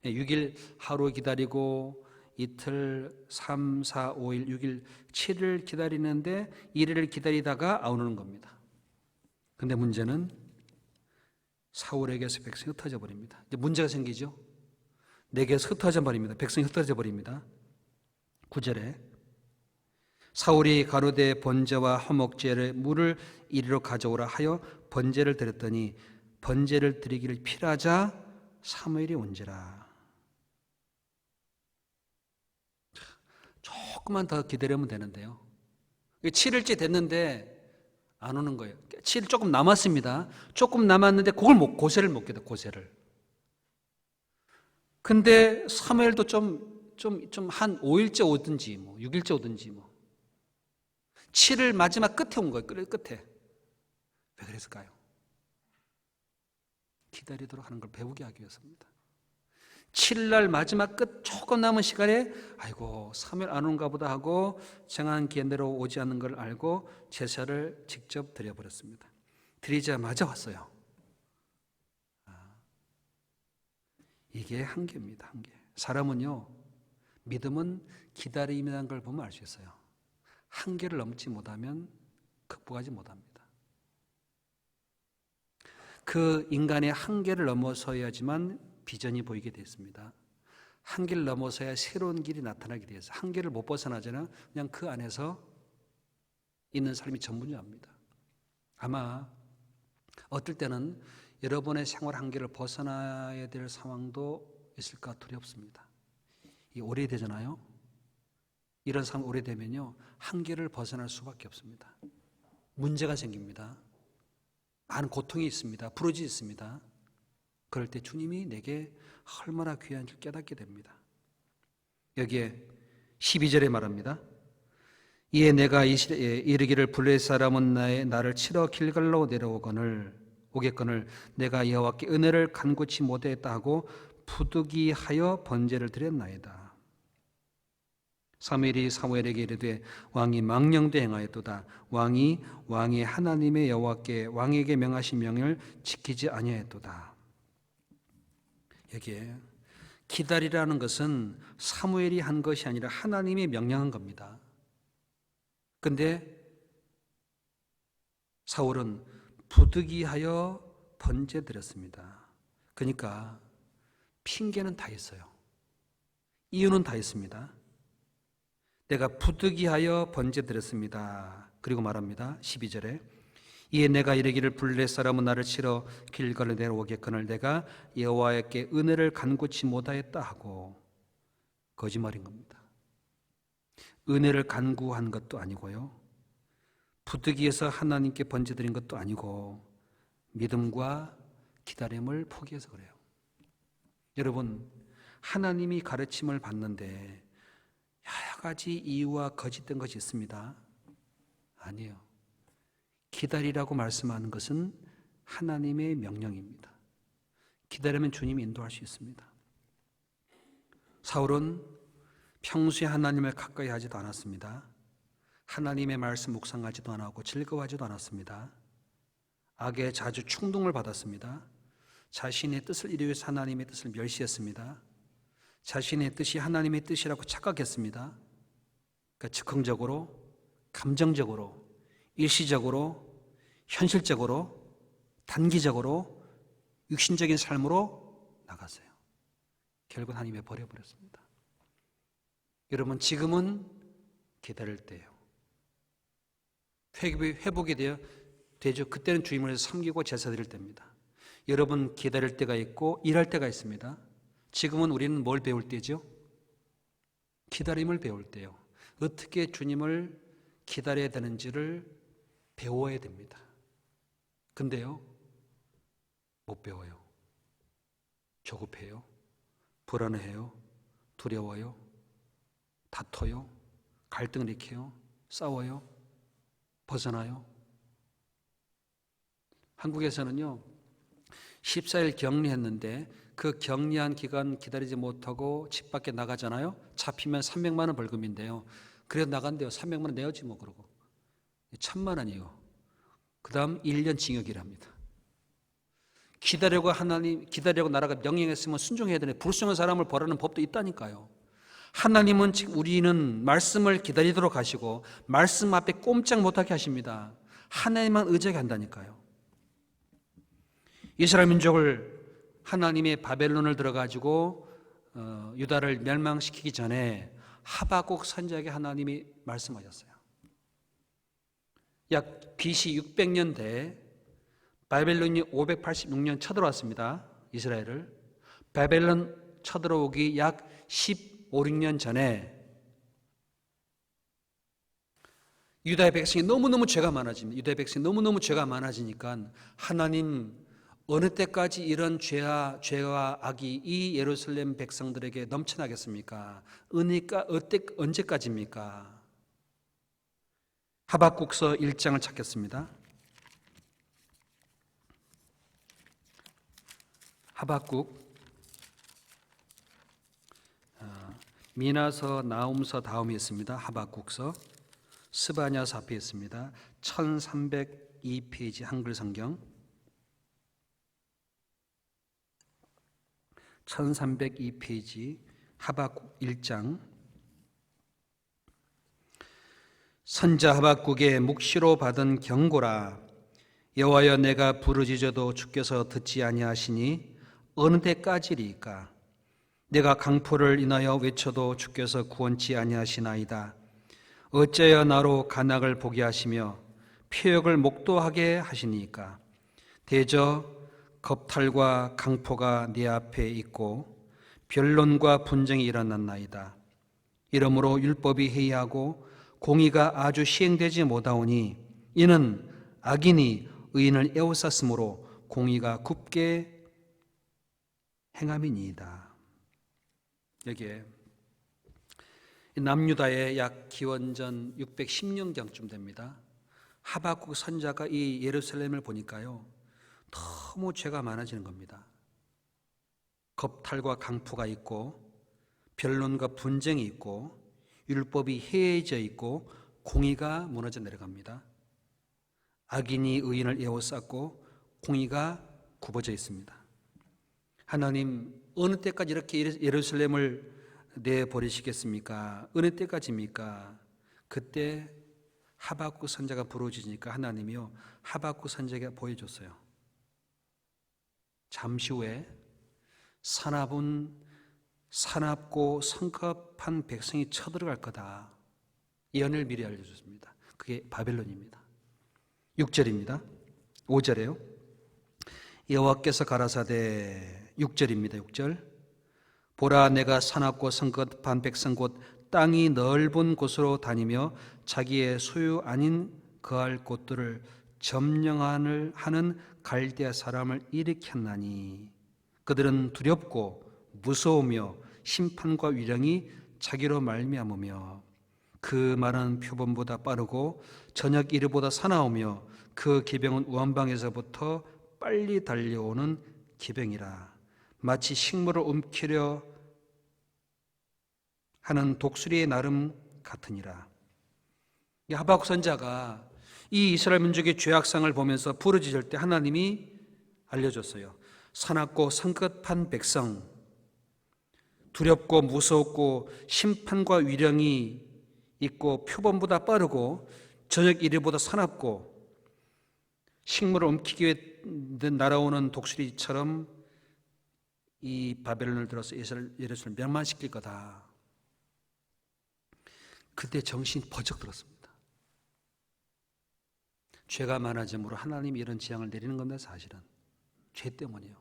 6일 하루 기다리고 이틀, 3, 4, 5일, 6일, 7일 기다리는데 1일을 기다리다가 안 오는 겁니다. 근데 문제는 사울에게서 백성이 흩어져 버립니다. 이제 문제가 생기죠. 내게서 흩어져 버립니다. 백성이 흩어져 버립니다. 9절에 사울이 가로되 번제와 화목제를 물을 이리로 가져오라 하여 번제를 드렸더니 번제를 드리기를 필하자 사무엘이 온지라. 조금만 더 기다리면 되는데요. 7일째 됐는데 안 오는 거예요. 7일 조금 남았습니다. 조금 남았는데 그걸 고세를 못 깨다, 고세를. 근데 사무엘도 좀 한 5일째 오든지 6일째 오든지 7일 마지막 끝에 온 거예요. 끝에. 왜 그랬을까요? 기다리도록 하는 걸 배우게 하기 위해서입니다. 7일 마지막 끝 조금 남은 시간에 아이고 사무엘 안 오는가 보다 하고 정한 기한대로 오지 않는 걸 알고 제사를 직접 드려버렸습니다. 드리자마자 왔어요. 이게 한계입니다. 한계. 사람은요, 믿음은 기다림이라는 걸 보면 알 수 있어요. 한계를 넘지 못하면 극복하지 못합니다. 그 인간의 한계를 넘어서야지만 비전이 보이게 됐습니다. 한계를 넘어서야 새로운 길이 나타나게 돼서 한계를 못 벗어나잖아요. 그냥 그 안에서 있는 삶이 전부입니다. 아마 어떨 때는 여러분의 생활 한계를 벗어나야 될 상황도 있을까 두렵습니다. 이 오래되잖아요. 이런 상황 오래되면요 한계를 벗어날 수밖에 없습니다. 문제가 생깁니다. 많은 고통이 있습니다. 부러짐이 있습니다. 그럴 때 주님이 내게 얼마나 귀한 줄 깨닫게 됩니다. 여기에 12절에 말합니다. 이에 내가 이르기를 블레셋 사람은 나를 치러 길갈로 오겠거늘 내가 여호와께 은혜를 간구치 못했다 하고 부득이하여 번제를 드렸나이다. 사무엘이 사무엘에게 이르되 왕이 망령되 행하였도다. 왕이 왕의 하나님의 여호와께 왕에게 명하신 명을 지키지 아니하였도다. 여기에 기다리라는 것은 사무엘이 한 것이 아니라 하나님이 명령한 겁니다. 근데 사울은 부득이하여 번제 드렸습니다. 그러니까 핑계는 다 있어요. 이유는 다 있습니다. 내가 부득이하여 번제 드렸습니다. 그리고 말합니다. 12절에 이에 내가 이르기를 블레셋 사람은 나를 치러 길갈로 내려오겠거늘 내가 여호와께 은혜를 간구치 못하였다 하고 거짓말인 겁니다. 은혜를 간구한 것도 아니고요. 부득이해서 하나님께 번제 드린 것도 아니고 믿음과 기다림을 포기해서 그래요. 여러분, 하나님이 가르침을 받는데 여러 가지 이유와 거짓된 것이 있습니다. 아니에요. 기다리라고 말씀하는 것은 하나님의 명령입니다. 기다리면 주님이 인도할 수 있습니다. 사울은 평소에 하나님을 가까이 하지도 않았습니다. 하나님의 말씀 묵상하지도 않았고 즐거워하지도 않았습니다. 악에 자주 충동을 받았습니다. 자신의 뜻을 이루기 위해서 하나님의 뜻을 멸시했습니다. 자신의 뜻이 하나님의 뜻이라고 착각했습니다. 그러니까 즉흥적으로, 감정적으로, 일시적으로, 현실적으로, 단기적으로, 육신적인 삶으로 나갔어요. 결국 하나님이 버려버렸습니다. 여러분, 지금은 기다릴 때예요. 회복이 되죠. 그때는 주님을 섬기고 제사 드릴 때입니다. 여러분 기다릴 때가 있고 일할 때가 있습니다. 지금은 우리는 뭘 배울 때죠? 기다림을 배울 때요. 어떻게 주님을 기다려야 되는지를 배워야 됩니다. 근데요, 못 배워요. 조급해요. 불안해요. 두려워요. 다퉈요. 갈등을 일으켜요. 싸워요. 벗어나요. 한국에서는요, 14일 격리했는데 그 격리한 기간 기다리지 못하고 집 밖에 나가잖아요. 잡히면 300만 원 벌금인데요. 그래서 나간대요. 300만 원 내야지 뭐 그러고. 1000만 원이요. 그 다음 1년 징역이랍니다. 기다리고 나라가 명령했으면 순종해야 되는데 불순종한 사람을 벌하는 법도 있다니까요. 하나님은 지금 우리는 말씀을 기다리도록 하시고 말씀 앞에 꼼짝 못하게 하십니다. 하나님만 의지하게 한다니까요. 이스라엘 민족을 하나님의 바벨론을 들어가지고 유다를 멸망시키기 전에 하박국 선지자에게 하나님이 말씀하셨어요. 약 BC 600년대에 바벨론이 586년 쳐들어왔습니다. 이스라엘을. 바벨론 쳐들어오기 약 15, 16년 전에 유다의 백성이 너무너무 죄가 많아집니다. 유다의 백성이 너무너무 죄가 많아지니까 하나님 어느 때까지 이런 죄와 악이 이 예루살렘 백성들에게 넘쳐나겠습니까? 은혜가 언제까지입니까? 하박국서 1장을 찾겠습니다. 하박국 미나서 나움서 다음이 있습니다. 하박국서 스바냐서 앞에 있습니다. 1302페이지 한글 성경 1302페이지 하박국 1장 선자 하박국의 묵시로 받은 경고라. 여호와여 내가 부르짖어도 주께서 듣지 아니하시니 어느 때까지리이까. 내가 강포를 인하여 외쳐도 주께서 구원치 아니하시나이다. 어째여 나로 간악을 보게 하시며 표역을 목도하게 하시니까. 대저 겁탈과 강포가 네 앞에 있고 변론과 분쟁이 일어났나이다. 이러므로 율법이 해이하고 공의가 아주 시행되지 못하오니 이는 악인이 의인을 에워쌌으므로 공의가 굽게 행함이니이다. 여기에 남유다의 약 기원전 610년경쯤 됩니다. 하박국 선자가 이 예루살렘을 보니까요, 너무 죄가 많아지는 겁니다. 겁탈과 강포가 있고 변론과 분쟁이 있고 율법이 해이해져 있고 공의가 무너져 내려갑니다. 악인이 의인을 에워쌌고 공의가 굽어져 있습니다. 하나님 어느 때까지 이렇게 예루살렘을 내버리시겠습니까? 어느 때까지입니까? 그때 하박국 선자가 부르짖으니까 하나님이요 하박국 선자가 보여줬어요. 잠시 후에 사납고 성급한 백성이 쳐들어갈 거다. 예언을 미리 알려줬습니다. 그게 바벨론입니다. 6절입니다. 5절에요. 여호와께서 가라사대 6절입니다. 6절 보라 내가 사납고 성급한 백성 곧 땅이 넓은 곳으로 다니며 자기의 소유 아닌 거할 곳들을 점령하는 갈대아 사람을 일으켰나니 그들은 두렵고 무서우며 심판과 위령이 자기로 말미암으며 그 말은 표범보다 빠르고 저녁 이르보다 사나우며 그 기병은 우한방에서부터 빨리 달려오는 기병이라. 마치 식물을 움키려 하는 독수리의 나름 같으니라. 하박국 선자가 이 이스라엘 민족의 죄악상을 보면서 부르짖을 때 하나님이 알려줬어요. 사납고 성급한 백성, 두렵고 무섭고 심판과 위령이 있고 표범보다 빠르고 저녁 이르보다 사납고 식물을 움키기 위해 날아오는 독수리처럼 이 바벨론을 들어서 예루살렘을 멸망시킬 거다. 그때 정신이 번쩍 들었습니다. 죄가 많아짐으로 하나님이 이런 재앙을 내리는 겁니다. 사실은 죄 때문이에요.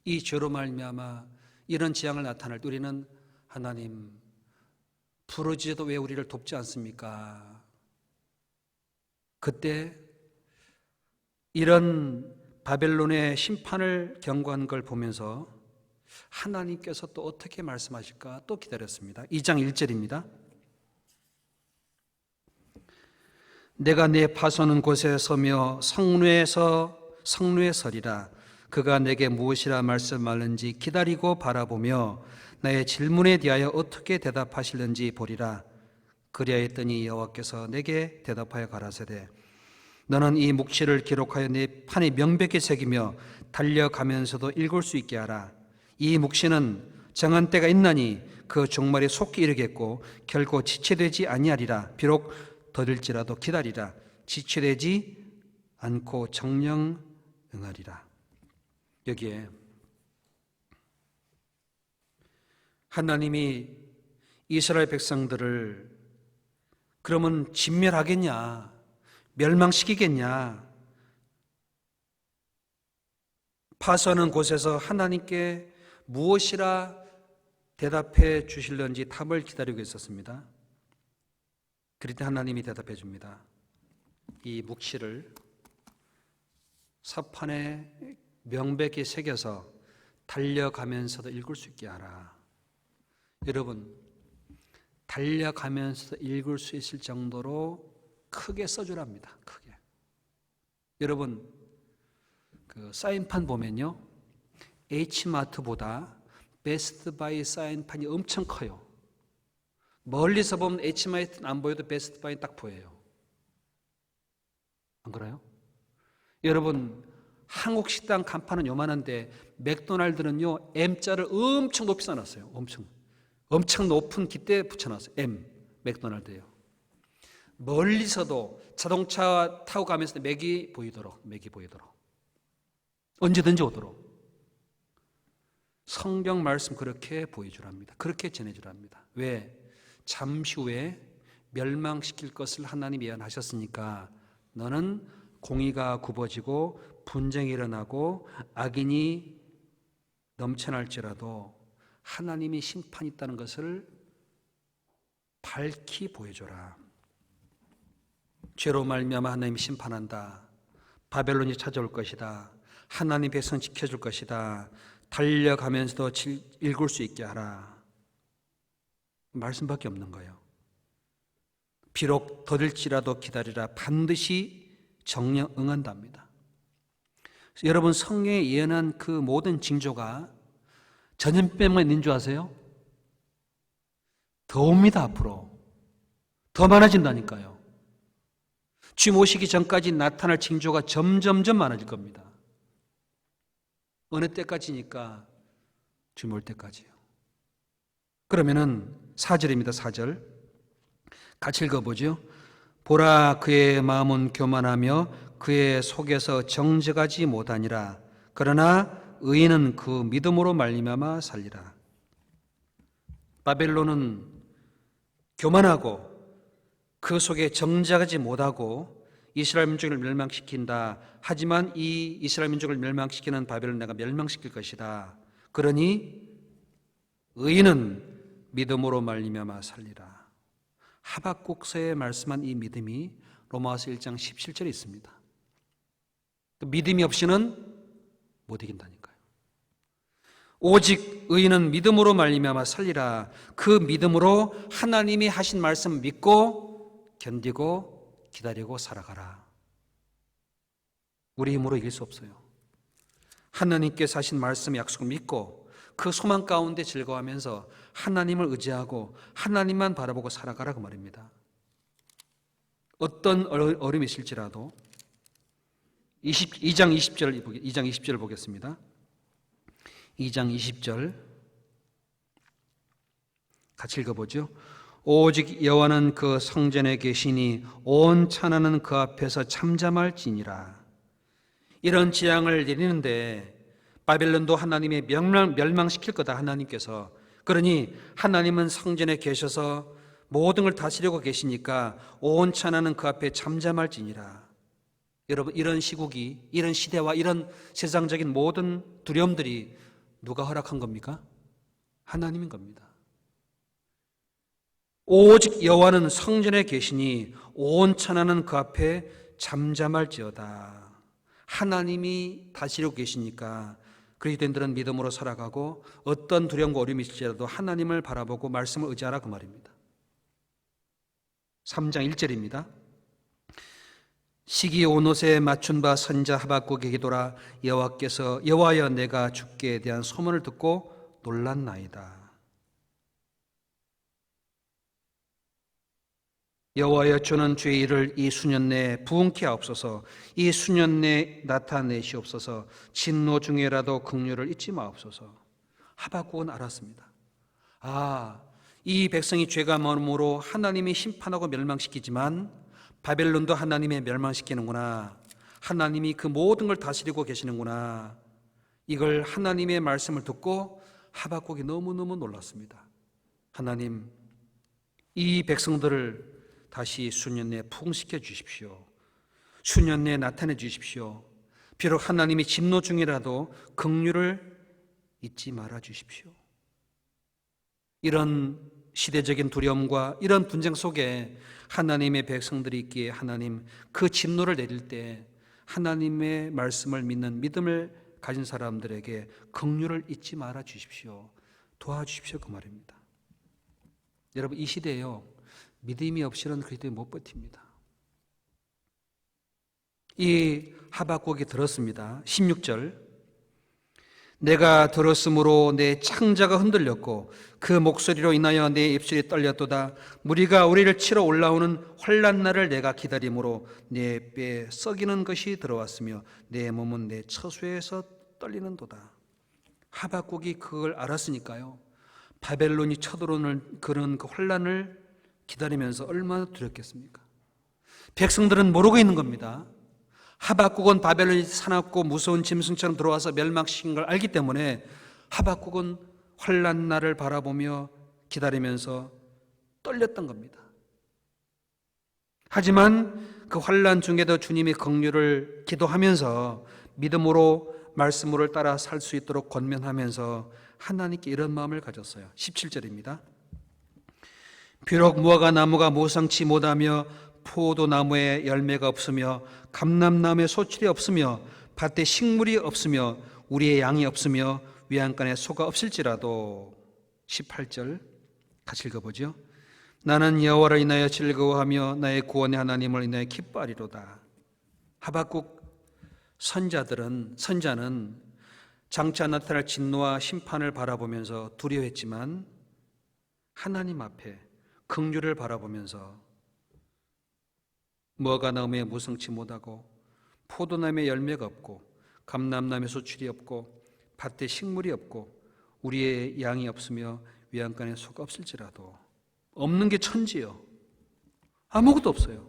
이 죄로 말미암아 이런 재앙을 나타날 때 우리는 하나님 부르짖어도 왜 우리를 돕지 않습니까? 그때 이런 바벨론의 심판을 경고한 걸 보면서 하나님께서 또 어떻게 말씀하실까 또 기다렸습니다. 2장 1절입니다. 내가 내 파서는 곳에 서며 성루에 서리라. 그가 내게 무엇이라 말씀하는지 기다리고 바라보며 나의 질문에 대하여 어떻게 대답하실는지 보리라. 그리하였더니 여호와께서 내게 대답하여 가라사대 너는 이 묵시를 기록하여 네 판에 명백히 새기며 달려가면서도 읽을 수 있게 하라. 이 묵시는 정한 때가 있나니 그 종말이 속히 이르겠고 결코 지체되지 아니하리라. 비록 더딜지라도 기다리라. 지체되지 않고 정령 응하리라. 여기에 하나님이 이스라엘 백성들을 그러면 진멸하겠냐, 멸망시키겠냐, 파수하는 곳에서 하나님께 무엇이라 대답해 주실런지 답을 기다리고 있었습니다. 그럴 때 하나님이 대답해 줍니다. 이 묵시를 서판에 명백히 새겨서 달려가면서도 읽을 수 있게 하라. 여러분, 달려가면서도 읽을 수 있을 정도로 크게 써주랍니다. 크게. 여러분, 그 사인판 보면요, H마트보다 베스트바이 사인판이 엄청 커요. 멀리서 보면 H마트는 안 보여도 베스트바이 딱 보여요. 안 그래요? 여러분, 한국 식당 간판은 요만한데 맥도날드는요 M자를 엄청 높이 써놨어요. 엄청 높은 깃대 붙여놨어요. M, 맥도날드예요. 멀리서도 자동차 타고 가면서 맥이 보이도록 언제든지 오도록 성경 말씀 그렇게 보여주랍니다. 그렇게 전해주랍니다. 왜? 잠시 후에 멸망시킬 것을 하나님이 예언하셨으니까 너는 공의가 굽어지고 분쟁이 일어나고 악인이 넘쳐날지라도 하나님이 심판이 있다는 것을 밝히 보여줘라. 죄로 말미암아 하나님이 심판한다. 바벨론이 찾아올 것이다. 하나님 백성 지켜줄 것이다. 달려가면서도 읽을 수 있게 하라. 말씀밖에 없는 거예요. 비록 더딜지라도 기다리라. 반드시 정령 응한답니다. 여러분, 성경에 예언한 그 모든 징조가 전염병만 있는 줄 아세요? 더 옵니다. 앞으로 더 많아진다니까요. 주님 오시기 전까지 나타날 징조가 점점점 많아질 겁니다. 어느 때까지니까? 주님 올 때까지요. 그러면은 4절입니다. 4절 같이 읽어보죠. 보라, 그의 마음은 교만하며 그의 속에서 정직하지 못하니라. 그러나 의인은 그 믿음으로 말미암아 살리라. 바벨론은 교만하고 그 속에 정직하지 못하고 이스라엘 민족을 멸망시킨다. 하지만 이 이스라엘 민족을 멸망시키는 바벨론 내가 멸망시킬 것이다. 그러니 의인은 믿음으로 말미암아 살리라. 하박국서에 말씀한 이 믿음이 로마서 1장 17절에 있습니다. 믿음이 없이는 못 이긴다니까요. 오직 의인은 믿음으로 말미암아 살리라. 그 믿음으로 하나님이 하신 말씀 믿고 견디고 기다리고 살아가라. 우리 힘으로 이길 수 없어요. 하나님께서 하신 말씀 약속을 믿고 그 소망 가운데 즐거워하면서 하나님을 의지하고 하나님만 바라보고 살아가라 그 말입니다. 어떤 어려움이 있을지라도 2장 20절 보겠습니다. 2장 20절 같이 읽어보죠. 오직 여호와는 그 성전에 계시니 온 천하는 그 앞에서 잠잠할지니라. 이런 재앙을 내리는데 바벨론도 하나님의 멸망시킬 거다. 하나님께서. 그러니 하나님은 성전에 계셔서 모든 걸 다스리고 계시니까 온 천하는 그 앞에 잠잠할지니라. 여러분, 이런 시국이, 이런 시대와 이런 세상적인 모든 두려움들이 누가 허락한 겁니까? 하나님인 겁니다. 오직 여호와는 성전에 계시니 온 천하는 그 앞에 잠잠할지어다. 하나님이 다스리고 계시니까 그리스도인들은 믿음으로 살아가고 어떤 두려움과 어려움이 있을지라도 하나님을 바라보고 말씀을 의지하라 그 말입니다. 3장 1절입니다. 시기 온옷에 맞춘 바 선자 하박국에게 돌아 여호와여 내가 죽게 대한 소문을 듣고 놀랐나이다. 여호와여 주는 주의 일을 이 수년 내에 부응케 하옵소서. 이 수년 내에 나타내시옵소서. 진노 중에라도 긍휼을 잊지 마옵소서. 하박국은 알았습니다. 이 백성이 죄가 많음으로 하나님이 심판하고 멸망시키지만 바벨론도 하나님이 멸망시키는구나. 하나님이 그 모든 걸 다스리고 계시는구나. 이걸 하나님의 말씀을 듣고 하박국이 너무너무 놀랐습니다. 하나님, 이 백성들을 다시 수년 내에 부흥시켜 주십시오. 수년 내에 나타내 주십시오. 비록 하나님이 진노 중이라도 긍휼을 잊지 말아 주십시오. 이런 시대적인 두려움과 이런 분쟁 속에 하나님의 백성들이 있기에 하나님 그 진노를 내릴 때 하나님의 말씀을 믿는 믿음을 가진 사람들에게 긍휼을 잊지 말아 주십시오. 도와주십시오. 그 말입니다. 여러분, 이 시대에요, 믿음이 없이는 그리스도인이 못 버팁니다. 이 하박국이 들었습니다. 16절, 내가 들었으므로 내 창자가 흔들렸고 그 목소리로 인하여 내 입술이 떨렸도다. 무리가 우리를 치러 올라오는 환난 날을 내가 기다림으로 내 뼈에 썩이는 것이 들어왔으며 내 몸은 내 처소에서 떨리는도다. 하박국이 그걸 알았으니까요, 바벨론이 쳐들어오는 그런 그 환난을 기다리면서 얼마나 두렵겠습니까? 백성들은 모르고 있는 겁니다. 하박국은 바벨론이 사납고 무서운 짐승처럼 들어와서 멸망시킨 걸 알기 때문에 하박국은 환난 날을 바라보며 기다리면서 떨렸던 겁니다. 하지만 그 환난 중에도 주님의 긍휼을 기도하면서 믿음으로 말씀을 따라 살 수 있도록 권면하면서 하나님께 이런 마음을 가졌어요. 17절입니다. 비록 무화과 나무가 모상치 못하며 포도나무에 열매가 없으며 감람나무에 소출이 없으며 밭에 식물이 없으며 우리의 양이 없으며 외양간에 소가 없을지라도 18절 같이 읽어보죠. 나는 여호와를 인하여 즐거워하며 나의 구원의 하나님을 인하여 기뻐하리로다. 하박국 선자는 장차 나타날 진노와 심판을 바라보면서 두려워했지만 하나님 앞에 긍휼을 바라보면서 무화과 나무에 무성치 못하고 포도나무에 열매가 없고 감람나무에 소출이 없고 밭에 식물이 없고 우리의 양이 없으며 외양간에 소가 없을지라도, 없는 게 천지요. 아무것도 없어요.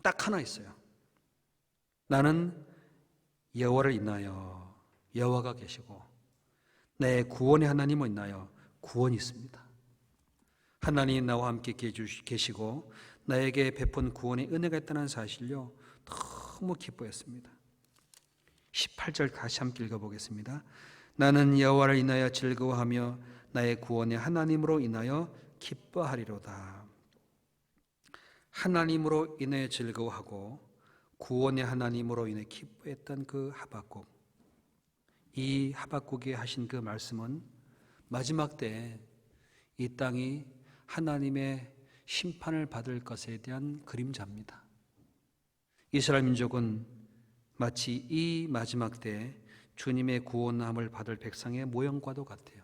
딱 하나 있어요. 나는 여호와를 인하여 여호와가 계시고 내 구원의 하나님을 인하여 구원이 있습니다. 하나님이 나와 함께 계시고 나에게 베푼 구원의 은혜가 있다는 사실요, 너무 기뻐했습니다. 18절 다시 함께 읽어보겠습니다. 나는 여호와를 인하여 즐거워하며 나의 구원의 하나님으로 인하여 기뻐하리로다. 하나님으로 인해 즐거워하고 구원의 하나님으로 인해 기뻐했던 그 하박국, 이 하박국이 하신 그 말씀은 마지막 때에 이 땅이 하나님의 심판을 받을 것에 대한 그림자입니다. 이스라엘 민족은 마치 이 마지막 때에 주님의 구원함을 받을 백성의 모형과도 같아요.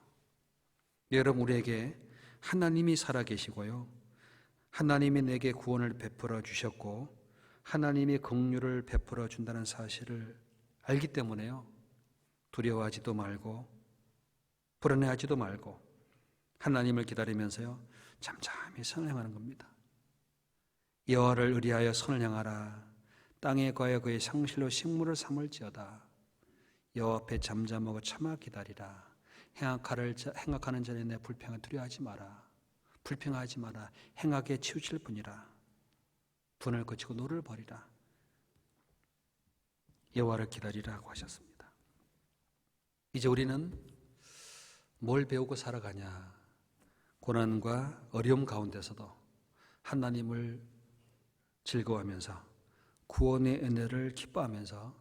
여러분, 우리에게 하나님이 살아계시고요, 하나님이 내게 구원을 베풀어 주셨고 하나님이 긍휼을 베풀어 준다는 사실을 알기 때문에요, 두려워하지도 말고 불안해하지도 말고 하나님을 기다리면서요 잠잠히 선을 행하는 겁니다. 여호와를 의리하여 선을 행하라. 땅에 거하여 그의 상실로 식물을 삼을지어다. 여호와 앞에 잠잠하고 참아 기다리라. 행악하는 자에 내 불평을 두려워하지 마라. 불평하지 마라. 행악에 치우칠 뿐이라. 분을 거치고 노를 버리라. 여호와를 기다리라고 하셨습니다. 이제 우리는 뭘 배우고 살아가냐? 고난과 어려움 가운데서도 하나님을 즐거워하면서 구원의 은혜를 기뻐하면서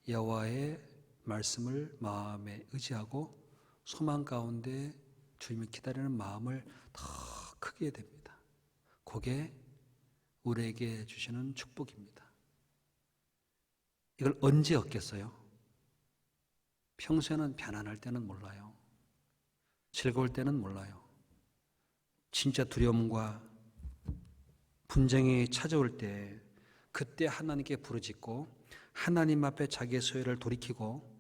여호와의 말씀을 마음에 의지하고 소망 가운데 주님을 기다리는 마음을 더 크게 해야 됩니다. 그게 우리에게 주시는 축복입니다. 이걸 언제 얻겠어요? 평소에는 편안할 때는 몰라요. 즐거울 때는 몰라요. 진짜 두려움과 분쟁이 찾아올 때 그때 하나님께 부르짖고 하나님 앞에 자기의 소유를 돌이키고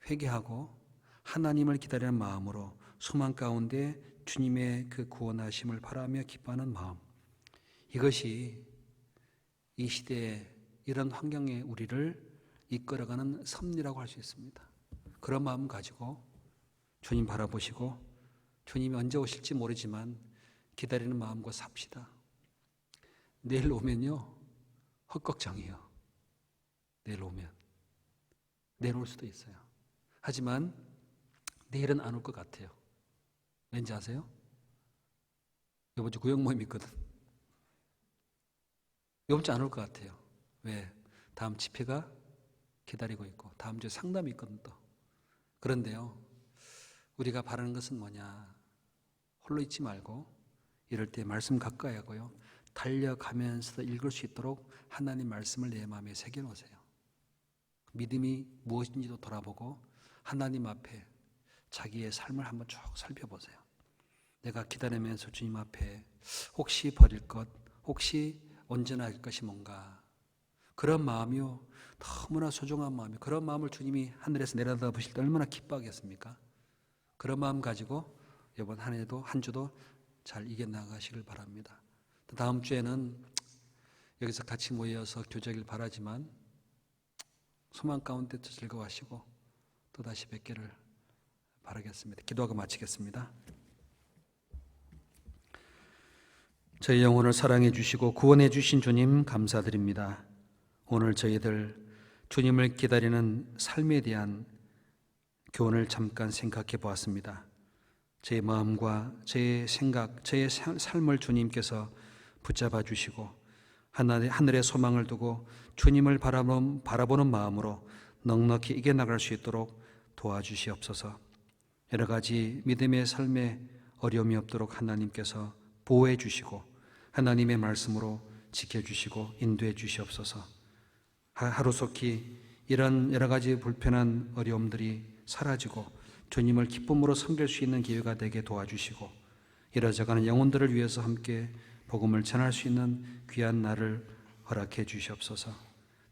회개하고 하나님을 기다리는 마음으로 소망 가운데 주님의 그 구원하심을 바라며 기뻐하는 마음, 이것이 이 시대에 이런 환경에 우리를 이끌어가는 섭리라고 할 수 있습니다. 그런 마음 가지고 주님 바라보시고 주님이 언제 오실지 모르지만 기다리는 마음과 삽시다. 내일 오면요 헛걱정이에요. 내일 오면 내일 올 수도 있어요. 하지만 내일은 안 올 것 같아요. 왠지 아세요? 이번 주 구역 모임 있거든. 이번 주 안 올 것 같아요. 왜? 다음 집회가 기다리고 있고 다음 주에 상담이 있거든 또. 그런데요, 우리가 바라는 것은 뭐냐? 홀로 있지 말고 이럴 때 말씀 가까이 하고요, 달려가면서도 읽을 수 있도록 하나님 말씀을 내 마음에 새겨놓으세요. 믿음이 무엇인지도 돌아보고 하나님 앞에 자기의 삶을 한번 쭉 살펴보세요. 내가 기다리면서 주님 앞에 혹시 버릴 것, 혹시 온전할 것이 뭔가, 그런 마음이요 너무나 소중한 마음이, 그런 마음을 주님이 하늘에서 내려다 보실 때 얼마나 기뻐하겠습니까? 그런 마음 가지고 이번 한 해도 한 주도 잘 이겨나가시길 바랍니다. 다음 주에는 여기서 같이 모여서 교제하길 바라지만 소망 가운데 즐거워하시고 또 다시 뵙기를 바라겠습니다. 기도하고 마치겠습니다. 저희 영혼을 사랑해 주시고 구원해 주신 주님 감사드립니다. 오늘 저희들 주님을 기다리는 삶에 대한 교훈을 잠깐 생각해 보았습니다. 제 마음과 제 생각, 제 삶을 주님께서 붙잡아 주시고 하늘의 소망을 두고 주님을 바라보는 마음으로 넉넉히 이겨나갈 수 있도록 도와주시옵소서. 여러 가지 믿음의 삶에 어려움이 없도록 하나님께서 보호해 주시고 하나님의 말씀으로 지켜주시고 인도해 주시옵소서. 하루속히 이런 여러 가지 불편한 어려움들이 사라지고 주님을 기쁨으로 섬길 수 있는 기회가 되게 도와주시고 이뤄져가는 영혼들을 위해서 함께 복음을 전할 수 있는 귀한 날을 허락해 주시옵소서.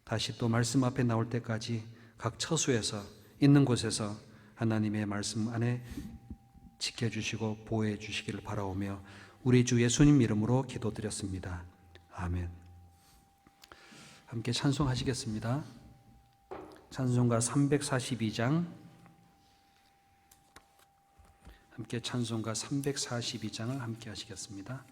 다시 또 말씀 앞에 나올 때까지 각 처소에서 있는 곳에서 하나님의 말씀 안에 지켜주시고 보호해 주시기를 바라오며 우리 주 예수님 이름으로 기도드렸습니다. 아멘. 함께 찬송하시겠습니다. 찬송가 342장, 함께 찬송가 342장을 함께 하시겠습니다.